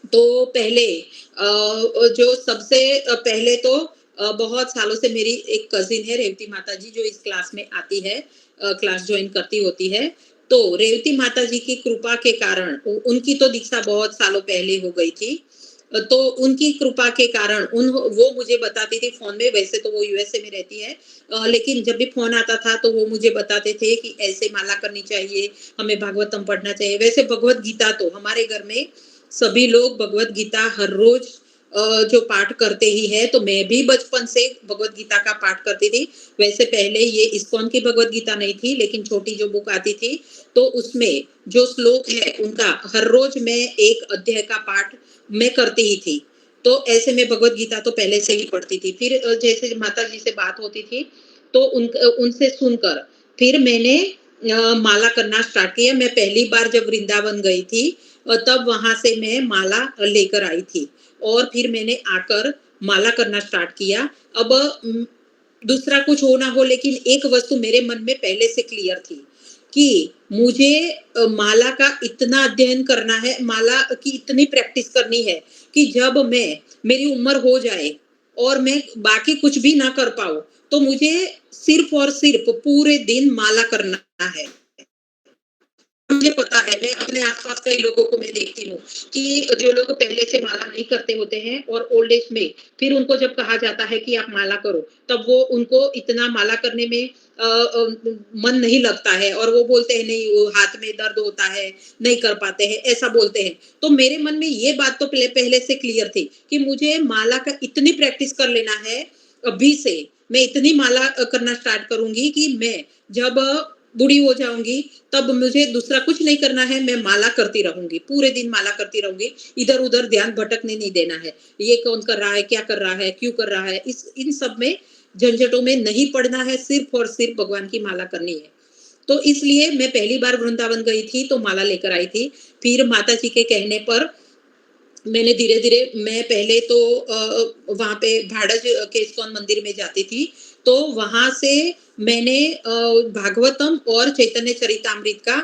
तो पहले जो सबसे पहले तो बहुत सालों से मेरी एक कज़िन है रेवती माताजी, जो इस क्लास में आती है, क्लास जॉइन करती होती है। तो रेवती माताजी की कृपा के कारण उनकी तो दीक्षा बहुत सालों पहले हो गई थी। तो उनकी कृपा के कारण वो मुझे बताती थी फ़ोन में, वैसे तो वो यूएसए में रहती है, लेकिन जब भी फ़ोन आता था तो वो मुझे बताते थे कि ऐसे माला करनी चाहिए, हमें भागवतम पढ़ना चाहिए। वैसे भगवत गीता तो हमारे घर में सभी लोग भगवत गीता हर रोज जो पाठ करते ही है, तो मैं भी बचपन से भगवत गीता का पाठ करती थी। वैसे पहले ये इस्कॉन की भगवत गीता नहीं थी, लेकिन छोटी जो बुक आती थी, तो उसमें जो श्लोक है उनका हर रोज मैं एक अध्याय का पाठ मैं करती ही थी। तो ऐसे में भगवत गीता तो पहले से ही पढ़ती थी। फिर जैसे माता जी से बात होती थी, तो उनसे सुनकर फिर मैंने माला करना स्टार्ट किया। मैं पहली बार जब वृंदावन गई थी, तब वहां से मैं माला लेकर आई थी, और फिर मैंने आकर माला करना स्टार्ट किया। अब दूसरा कुछ हो ना हो, लेकिन एक वस्तु मेरे मन में पहले से क्लियर थी कि मुझे माला का इतना अध्ययन करना है, माला की इतनी प्रैक्टिस करनी है कि जब मेरी उम्र हो जाए और मैं बाकी कुछ भी ना कर पाऊं, तो मुझे सिर्फ और सिर्फ पूरे दिन माला करना है। मुझे पता है, मैं अपने आस-पास कई लोगों को मैं देखती हूँ कि जो लोग पहले से माला नहीं करते होते हैं और ओल्ड एज में फिर उनको जब कहा जाता है कि आप माला करो, तब वो उनको इतना माला करने में मन नहीं लगता है, और वो बोलते हैं नहीं, वो हाथ में दर्द होता है, नहीं कर पाते हैं, ऐसा बोलते हैं। तो मेरे मन में ये बात तो पहले पहले से क्लियर थी कि मुझे माला का इतनी प्रैक्टिस कर लेना है अभी से। मैं इतनी माला करना स्टार्ट करूँगी कि मैं जब बूढ़ी हो जाऊँगी, तब मुझे दूसरा कुछ नहीं करना है, मैं माला करती रहूँगी, पूरे दिन माला करती रहूँगी, इधर-उधर ध्यान भटकने नहीं देना है। ये कौन कर रहा है, क्या कर रहा है, क्यों कर रहा है, इस इन सब में झंझटों में नहीं पड़ना है, सिर्फ़ और सिर्फ़ भगवान की माला करनी है। तो इसलिए मैं पहली बार वृंदावन गई थी, तो माला लेकर आई थी। फिर माताजी के कहने पर मैंने धीरे-धीरे, मैं पहले तो वहाँ पे भाड़ज के इस्कॉन मंदिर में जाती थी, तो वहाँ से मैंने भागवतम और चैतन्य चरितामृत का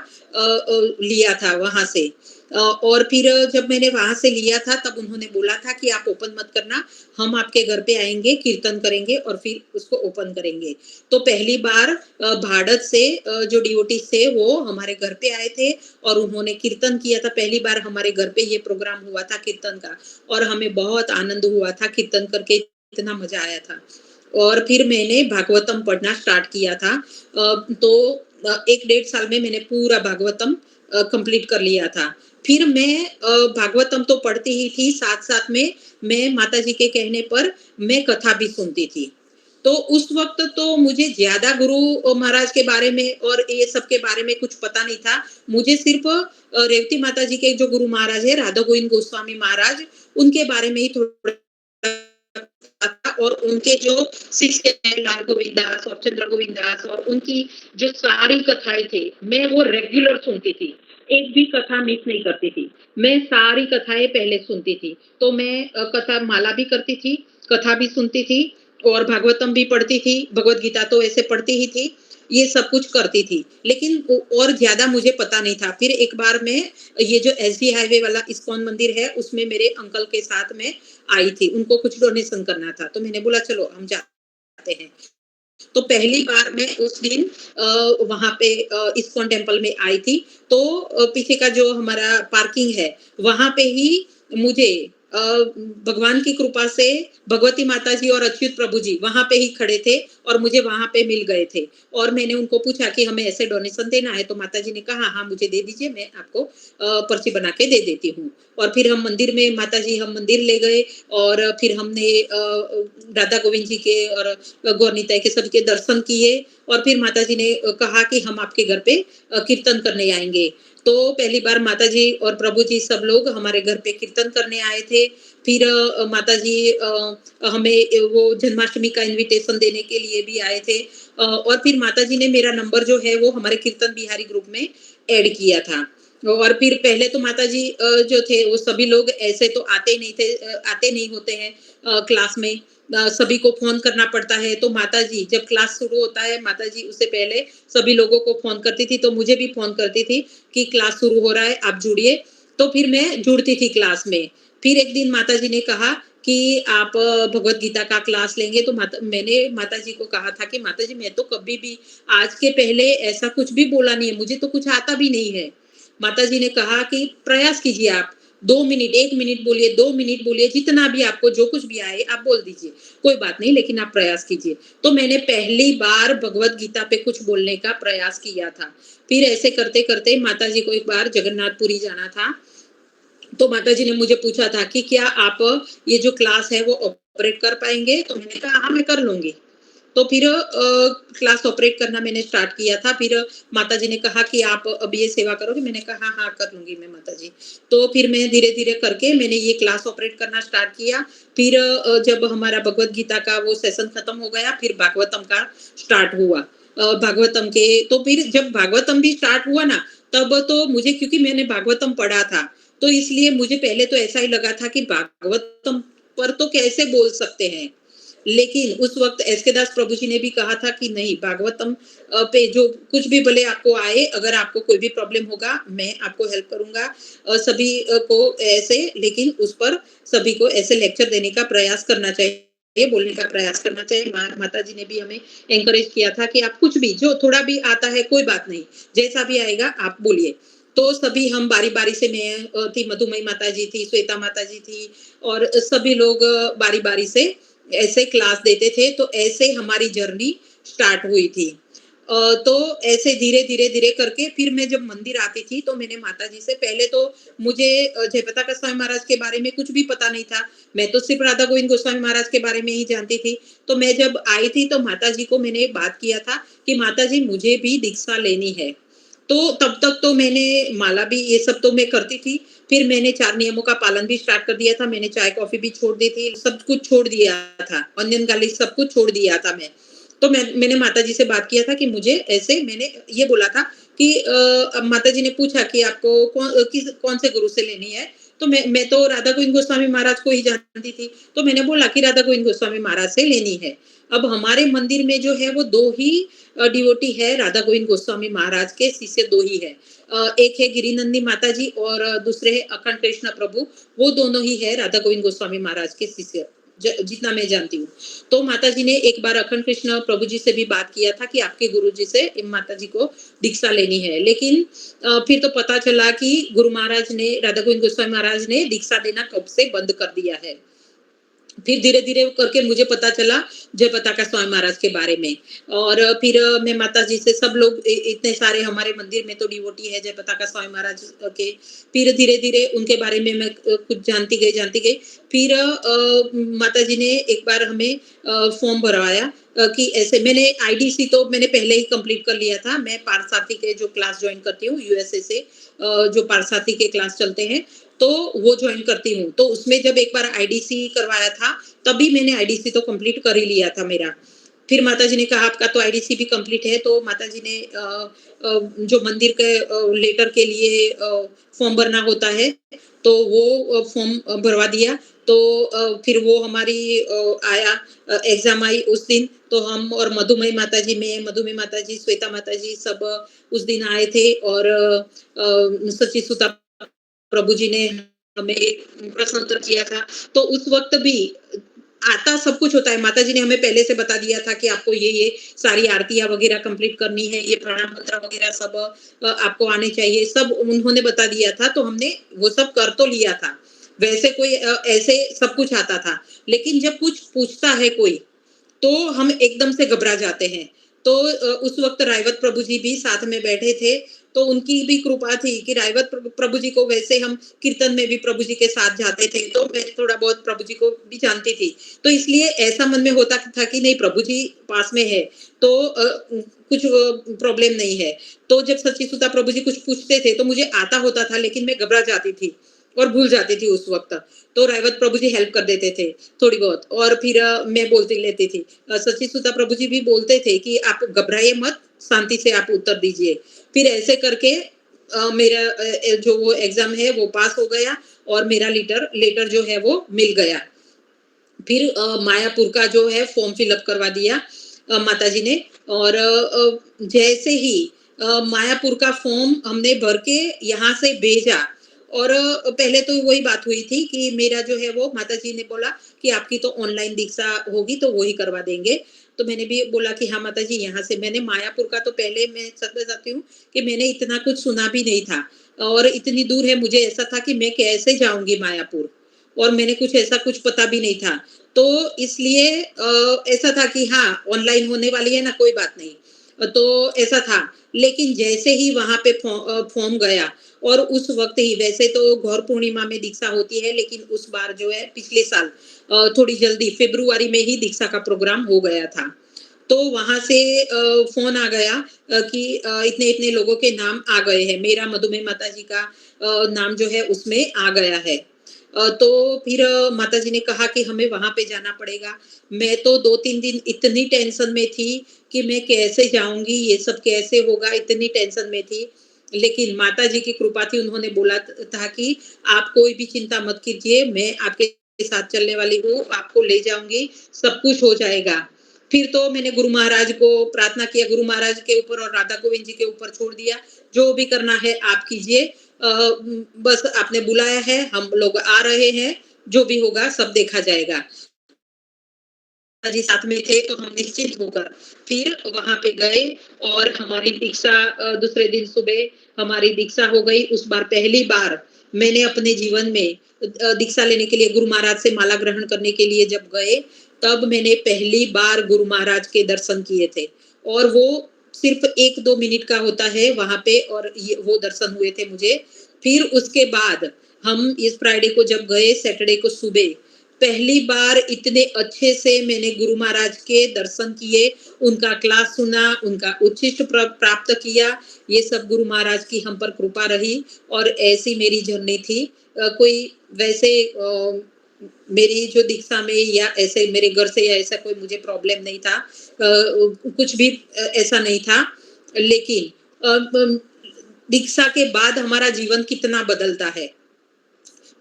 लिया था वहाँ से। और फिर जब मैंने वहाँ से लिया था, तब उन्होंने बोला था कि आप ओपन मत करना, हम आपके घर पे आएँगे, कीर्तन करेंगे और फिर उसको ओपन करेंगे। तो पहली बार भाड़ज से जो डिवोटीज़ थे वो हमारे घर पे आए थे, और उन्होंने कीर्तन किया था। पहली बार हमारे घर पे ये प्रोग्राम हुआ था कीर्तन का, और हमें बहुत आनंद हुआ था कीर्तन करके, इतना मज़ा आया था। और फिर मैंने भागवतम पढ़ना स्टार्ट किया था। तो 1 डेढ़ साल में मैंने पूरा भागवतम कंप्लीट कर लिया था। फिर मैं भागवतम तो पढ़ती ही थी, साथ-साथ में मैं माताजी के कहने पर मैं कथा भी सुनती थी। तो उस वक़्त तो मुझे ज़्यादा गुरु महाराज के बारे में और ये सब के बारे में कुछ पता नहीं था। मुझे सिर्फ़ रेवती माता जी के जो गुरु महाराज हैं, राधा गोविंद गोस्वामी महाराज, उनके बारे में ही थोड़ा पता था, और उनके जो शिष्य हैं लाल गोविंद दास और चंद्र गोविंद दास, और उनकी जो सारी कथाएँ थी, मैं वो रेगुलर सुनती थी। एक भी कथा मिस नहीं करती थी। मैं सारी कथाएँ पहले सुनती थी। तो मैं कथा माला भी करती थी, कथा भी सुनती थी, और भागवतम भी पढ़ती थी, भगवत गीता तो ऐसे पढ़ती ही थी, ये सब कुछ करती थी। लेकिन और ज़्यादा मुझे पता नहीं था। फिर एक बार मैं ये जो एसजी हाईवे वाला इस्कॉन मंदिर है, उसमें मेरे अंकल के साथ में आई थी, उनको कुछ डोनेशन करना था, तो मैंने बोला चलो हम जाते हैं। तो पहली बार मैं उस दिन वहाँ पे इस्कॉन टेम्पल में आई थी, तो पीछे का जो हमारा पार्किंग है, वहाँ पे ही मुझे अ, भगवान की कृपा से भगवती माता जी और अच्युत प्रभु जी वहाँ पे ही खड़े थे और मुझे वहाँ पे मिल गए थे। और मैंने उनको पूछा कि हमें ऐसे डोनेशन देना है, तो माताजी ने कहा, "हाँ, मुझे दे दीजिए, मैं आपको पर्ची बना के दे देती हूँ।" और फिर हम मंदिर में माताजी हम मंदिर ले गए और फिर हमने राधा गोविंद जी के और गौर निताई के सबके दर्शन किए और फिर माताजी ने कहा कि हम आपके घर पे कीर्तन करने आएँगे। तो पहली बार माताजी और प्रभु जी सब लोग हमारे घर पे कीर्तन करने आए थे। फिर माताजी हमें वो जन्माष्टमी का इन्विटेशन देने के लिए भी आए थे और फिर माताजी ने मेरा नंबर जो है वो हमारे कीर्तन बिहारी ग्रुप में ऐड किया था। और फिर पहले तो माताजी जो थे वो सभी लोग ऐसे तो आते नहीं थे, आते नहीं होते हैं क्लास में। सभी को फ़ोन करना पड़ता है, तो माताजी जब क्लास शुरू होता है, माताजी उससे पहले सभी लोगों को फ़ोन करती थी, तो मुझे भी फ़ोन करती थी कि क्लास शुरू हो रहा है, आप जुड़िए। तो फिर मैं जुड़ती थी क्लास में। फिर एक दिन माताजी ने कहा कि आप भगवत गीता का क्लास लेंगे, तो मैंने माताजी को कहा था कि माताजी मैं तो कभी भी आज के पहले ऐसा कुछ भी बोला नहीं है, मुझे तो कुछ आता भी नहीं है। माताजी ने कहा कि प्रयास कीजिए आप, 2 मिनट, 1 मिनट बोलिए, 2 मिनट बोलिए, जितना भी आपको जो कुछ भी आए आप बोल दीजिए, कोई बात नहीं लेकिन आप प्रयास कीजिए। तो मैंने पहली बार भगवत गीता पे कुछ बोलने का प्रयास किया था। फिर ऐसे करते-करते माताजी को एक बार जगन्नाथपुरी जाना था, तो माताजी ने मुझे पूछा था कि क्या आप ये जो क्लास है वो ऑपरेट कर पाएँगे? तो मैंने कहा हाँ, मैं कर लूँगी। तो फिर क्लास ऑपरेट करना मैंने स्टार्ट किया था। फिर माताजी ने कहा कि आप अब ये सेवा करोगे? मैंने कहा हाँ, कर लूँगी मैं माताजी। तो फिर मैं धीरे-धीरे करके मैंने ये क्लास ऑपरेट करना स्टार्ट किया। फिर जब हमारा भगवत गीता का वो सेशन खत्म हो गया, फिर भागवतम का स्टार्ट हुआ। भागवतम के तो फिर जब भागवतम भी स्टार्ट हुआ ना, तब तो मुझे क्योंकि मैंने भागवतम पढ़ा था, तो इसलिए मुझे पहले तो ऐसा ही लगा था कि भागवतम पर तो कैसे बोल सकते हैं। लेकिन उस वक़्त एस के दास प्रभु जी ने भी कहा था कि नहीं भागवतम पे जो कुछ भी भले आपको आए, अगर आपको कोई भी प्रॉब्लम होगा, मैं आपको हेल्प करूँगा। सभी को ऐसे लेकिन उस पर सभी को ऐसे लेक्चर देने का प्रयास करना चाहिए, बोलने का प्रयास करना चाहिए। माताजी ने भी हमें एनकरेज किया था कि आप कुछ भी जो थोड़ा भी आता है कोई बात नहीं, जैसा भी आएगा आप बोलिए। तो सभी हम बारी-बारी से मैं थी, मधुमयी माताजी थी, श्वेता माताजी थी और सभी लोग बारी-बारी से ऐसे क्लास देते थे, तो ऐसे हमारी जर्नी स्टार्ट हुई थी। तो ऐसे धीरे-धीरे करके फिर मैं जब मंदिर आती थी, तो मैंने माताजी से पहले तो मुझे जयप्रकाश स्वामी महाराज के बारे में कुछ भी पता नहीं था। मैं तो सिर्फ़ राधा गोविंद गोस्वामी महाराज के बारे में ही जानती थी। तो मैं जब आई थी, तो माताजी को मैंने बात किया था कि माताजी मुझे भी दीक्षा लेनी है। तो तब तक तो मैंने माला भी ये सब तो मैं करती थी। फिर मैंने 4 नियमों का पालन भी स्टार्ट कर दिया था। मैंने चाय-कॉफ़ी भी छोड़ दी थी, सब कुछ छोड़ दिया था। ऑनियन गार्लिक सब कुछ छोड़ दिया था मैं। तो मैंने माताजी से बात किया था कि मुझे ऐसे मैंने ये बोला था कि अब माताजी ने पूछा कि आपको कौन से गुरु से लेनी है? तो मैं तो राधा गोविंद गोस्वामी महाराज को ही जानती थी। तो मैंने बोला कि राधा गोविंद गोस्वामी महाराज से लेनी है। अब हमारे मंदिर में जो है वो 2 ही डिवोटी है, राधा गोविंद गोस्वामी महाराज के शिष्य 2 ही है। एक है गिरिनंदी माताजी और दूसरे है अखंड कृष्ण प्रभु, वो दोनों ही है राधा गोविंद गोस्वामी महाराज के शिष्य, जितना मैं जानती हूँ। तो माताजी ने एक बार अखंड कृष्ण प्रभु जी से भी बात किया था कि आपके गुरु जी से माताजी को दीक्षा लेनी है। लेकिन फिर तो पता चला कि गुरु महाराज ने, राधा गोविंद गोस्वामी महाराज ने दीक्षा देना कब से बंद कर दिया है। फिर धीरे-धीरे करके मुझे पता चला जयपताका स्वामी महाराज के बारे में और फिर मैं माताजी से सब लोग इतने सारे हमारे मंदिर में तो डिवोटी है जयपताका स्वामी महाराज के। फिर धीरे-धीरे उनके बारे में मैं कुछ जानती गई। फिर माताजी ने एक बार हमें फॉर्म भरवाया कि ऐसे मैंने आईडीसी तो मैंने पहले ही कंप्लीट कर लिया था। मैं पार्थसारथी के जो क्लास जॉइन करती हूँ यूएसए से, जो पार्थसारथी के क्लास चलते हैं, तो वो जॉइन करती हूँ। तो उसमें जब एक बार आईडीसी करवाया था, तभी मैंने आईडीसी तो कंप्लीट कर ही लिया था मेरा। फिर माताजी ने कहा आपका तो आईडीसी भी कंप्लीट है, तो माताजी ने जो मंदिर के लेटर के लिए फॉर्म भरना होता है, तो वो फॉर्म भरवा दिया। तो फिर वो हमारी आया एग्ज़ाम आई उस दिन, तो हम और मधुमयी माताजी, मैं, मधुमयी माताजी, श्वेता माताजी सब उस दिन आए थे और सच्ची सुता प्रभु जी ने हमें एक प्रश्न उत्तर किया था। तो उस वक़्त भी आता सब कुछ होता है। माताजी ने हमें पहले से बता दिया था कि आपको ये सारी आरतियाँ वगैरह कंप्लीट करनी है, ये प्रणाम मंत्र वगैरह सब आपको आने चाहिए, सब उन्होंने बता दिया था, तो हमने वो सब कर तो लिया था। वैसे कोई ऐसे सब कुछ आता था, लेकिन जब कुछ पूछता है कोई, तो हम एकदम से घबरा जाते हैं। तो उस वक़्त रायवत प्रभु जी भी साथ में बैठे थे, तो उनकी भी कृपा थी कि रायवत प्रभु जी को वैसे हम कीर्तन में भी प्रभु जी के साथ जाते थे, तो मैं थोड़ा बहुत प्रभु जी को भी जानती थी। तो इसलिए ऐसा मन में होता था कि नहीं प्रभु जी पास में है, तो कुछ प्रॉब्लम नहीं है। तो जब सच्चिदानंद प्रभु जी कुछ पूछते थे, तो मुझे आता होता था लेकिन मैं घबरा जाती थी और भूल जाती थी उस वक़्त। तो रायवत प्रभु जी हेल्प कर देते थे थोड़ी बहुत और फिर मैं बोलती लेती थी। सच्चिदानंद प्रभु जी भी बोलते थे कि आप घबराइए मत, शांति से आप उत्तर दीजिए। फिर ऐसे करके मेरा जो वो एग्ज़ाम है वो पास हो गया और मेरा लेटर लेटर जो है वो मिल गया। फिर मायापुर का जो है फॉर्म फिल अप करवा दिया माताजी ने और जैसे ही मायापुर का फॉर्म हमने भर के यहाँ से भेजा और पहले तो वही बात हुई थी कि मेरा जो है वो माताजी ने बोला कि आपकी तो ऑनलाइन दीक्षा होगी तो वो ही करवा देंगे। तो मैंने भी बोला कि हाँ माताजी यहाँ से मैंने मायापुर का तो पहले मैं सच बताती हूँ कि मैंने इतना कुछ सुना भी नहीं था और इतनी दूर है मुझे ऐसा था कि मैं कैसे जाऊँगी मायापुर और मैंने कुछ ऐसा कुछ पता भी नहीं था। तो इसलिए ऐसा था कि हाँ, ऑनलाइन होने वाली है ना, कोई बात नहीं। तो ऐसा था, लेकिन जैसे ही वहाँ पे फॉर्म गया और उस वक़्त ही वैसे तो गौर पूर्णिमा में दीक्षा होती है, लेकिन उस बार जो है पिछले साल थोड़ी जल्दी फ़ेब्रुअरी में ही दीक्षा का प्रोग्राम हो गया था। तो वहाँ से फ़ोन आ गया कि इतने-इतने लोगों के नाम आ गए हैं। मेरा मधुमेह माताजी का नाम जो है उसमें आ गया है। तो फिर माताजी ने कहा कि हमें वहाँ पे जाना पड़ेगा। मैं तो 2-3 दिन इतनी टेंशन में थी कि मैं कैसे जाऊँगी, ये सब कैसे होगा, इतनी टेंशन में थी। लेकिन माताजी की कृपा थी, उन्होंने बोला था कि आप कोई भी चिंता मत कीजिए, मैं आपके साथ चलने वाली हूँ, आपको ले जाऊँगी, सब कुछ हो जाएगा। फिर तो मैंने गुरु महाराज को प्रार्थना किया, गुरु महाराज के ऊपर और राधा गोविंद जी के ऊपर छोड़ दिया, जो भी करना है आप कीजिए। बस आपने बुलाया है, हम लोग आ रहे हैं, जो भी होगा सब देखा जाएगा। जी साथ में थे तो हम निश्चिंत होकर फिर वहाँ पे गए और हमारी दीक्षा दूसरे दिन सुबह हमारी दीक्षा हो गई। उस बार पहली बार मैंने अपने जीवन में दीक्षा लेने के लिए गुरु महाराज से माला ग्रहण करने के लिए जब गए, तब मैंने पहली बार गुरु महाराज के दर्शन किए थे और वो सिर्फ़ 1-2 मिनट का होता है वहाँ पे और ये वो दर्शन हुए थे मुझे। फिर उसके बाद हम इस फ्राइडे को जब गए सैटरडे को सुबह पहली बार इतने अच्छे से मैंने गुरु महाराज के दर्शन किए, उनका क्लास सुना, उनका उच्छिष्ट प्राप्त किया। ये सब गुरु महाराज की हम पर कृपा रही और ऐसी मेरी जर्नी थी। कोई वैसे मेरी जो दीक्षा में या ऐसे मेरे घर से या ऐसा कोई मुझे प्रॉब्लम नहीं था। कुछ भी ऐसा नहीं था। लेकिन अ, ब दीक्षा के बाद हमारा जीवन कितना बदलता है।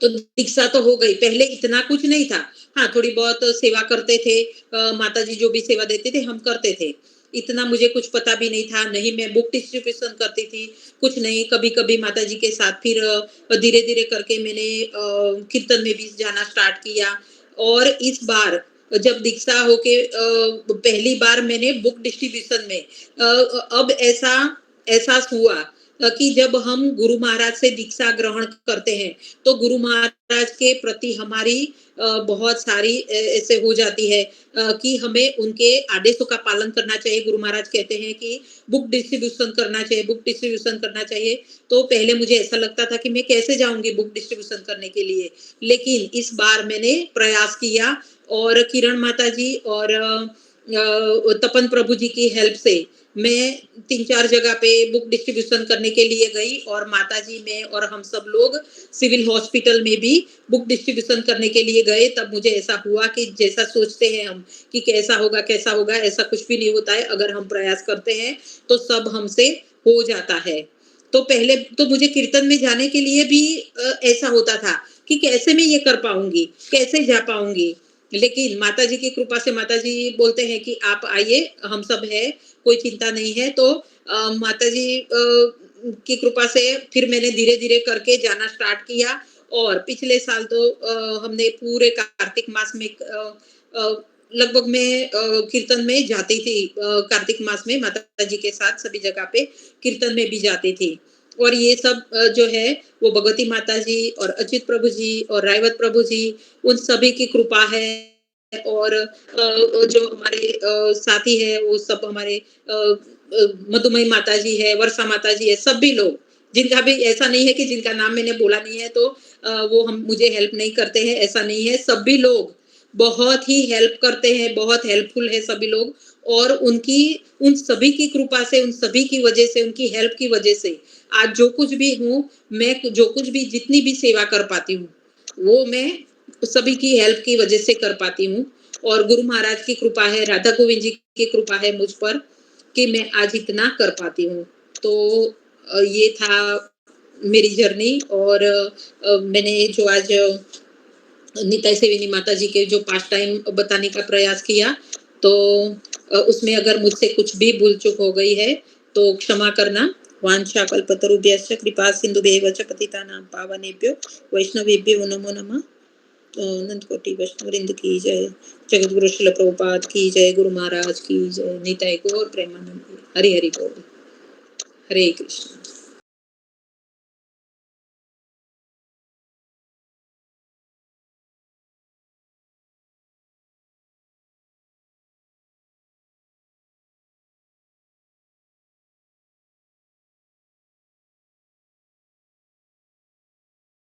तो दीक्षा तो हो गई, पहले इतना कुछ नहीं था। हाँ, थोड़ी बहुत सेवा करते थे माताजी जो भी सेवा देते थे, हम करते थे। इतना मुझे कुछ पता भी नहीं था, नहीं मैं बुक डिस्ट्रीब्यूशन करती थी, कुछ नहीं। कभी-कभी माताजी के साथ फिर धीरे-धीरे करके मैंने कीर्तन में भी जाना स्टार्ट किया और इस बार जब दीक्षा होके पहली बार मैंने बुक डिस्ट्रीब्यूशन में अब ऐसा एहसास हुआ कि जब हम गुरु महाराज से दीक्षा ग्रहण करते हैं, तो गुरु महाराज के प्रति हमारी बहुत सारी ऐसे हो जाती है कि हमें उनके आदेशों का पालन करना चाहिए। गुरु महाराज कहते हैं कि बुक डिस्ट्रीब्यूशन करना चाहिए, बुक डिस्ट्रीब्यूशन करना चाहिए। तो पहले मुझे ऐसा लगता था कि मैं कैसे जाऊँगी बुक डिस्ट्रीब्यूशन करने के लिए। लेकिन इस बार मैंने प्रयास किया और किरण माताजी और तपन प्रभु जी की हेल्प से मैं 3-4 जगह पे बुक डिस्ट्रीब्यूशन करने के लिए गई और माताजी मैं और हम सब लोग सिविल हॉस्पिटल में भी बुक डिस्ट्रीब्यूशन करने के लिए गए। तब मुझे ऐसा हुआ कि जैसा सोचते हैं हम कि कैसा होगा, ऐसा कुछ भी नहीं होता है। अगर हम प्रयास करते हैं, तो सब हमसे हो जाता है। तो पहले तो मुझे कीर्तन में जाने के लिए भी ऐसा होता था कि कैसे मैं ये कर पाऊँगी, कैसे जा पाऊँगी? लेकिन माताजी की कृपा से माताजी बोलते हैं कि आप आइए, हम सब हैं, कोई चिंता नहीं है। तो माताजी की कृपा से फिर मैंने धीरे-धीरे करके जाना स्टार्ट किया और पिछले साल तो हमने पूरे कार्तिक मास में अ, लगभग मैं कीर्तन में जाती थी, कार्तिक मास में माता जी के साथ सभी जगह पे कीर्तन में भी जाती थी। और ये सब जो है वो भगवती माता जी और अच्युत प्रभु जी और रायवत प्रभु जी, उन सभी की कृपा है। और जो हमारे साथी है वो सब हमारे मधुमयी माता जी है, वर्षा माता जी है, सभी लोग जिनका भी ऐसा नहीं है कि जिनका नाम मैंने बोला नहीं है तो वो हम मुझे हेल्प नहीं करते हैं, ऐसा नहीं है। सभी लोग बहुत ही हेल्प करते हैं, बहुत हेल्पफुल है सभी लोग। और उनकी उन सभी की कृपा से, उन सभी की वजह से, उनकी हेल्प की वजह से आज जो कुछ भी हूँ, मैं जो कुछ भी जितनी भी सेवा कर पाती हूँ, वो मैं सभी की हेल्प की वजह से कर पाती हूँ। और गुरु महाराज की कृपा है, राधा गोविंद जी की कृपा है मुझ पर कि मैं आज इतना कर पाती हूँ। तो ये था मेरी जर्नी। और मैंने जो आज निताई सेविनी माता जी के जो पास्ट टाइम बताने का प्रयास किया, तो उसमें अगर मुझसे कुछ भी भूल चूक हो गई है तो क्षमा करना। वांछा कल्पतरुभ्यश्च कृपा सिंधुभ्येव च पतितानां पावनेभ्यो वैष्णवेभ्यो नमो नमः। अनंत कोटि वैष्णव वृंद की जय। जगत गुरु श्रील प्रभुपाद की जय। गुरु महाराज की जय। निताई गौर प्रेमानंद। हरि हरि बोल। हरे कृष्ण।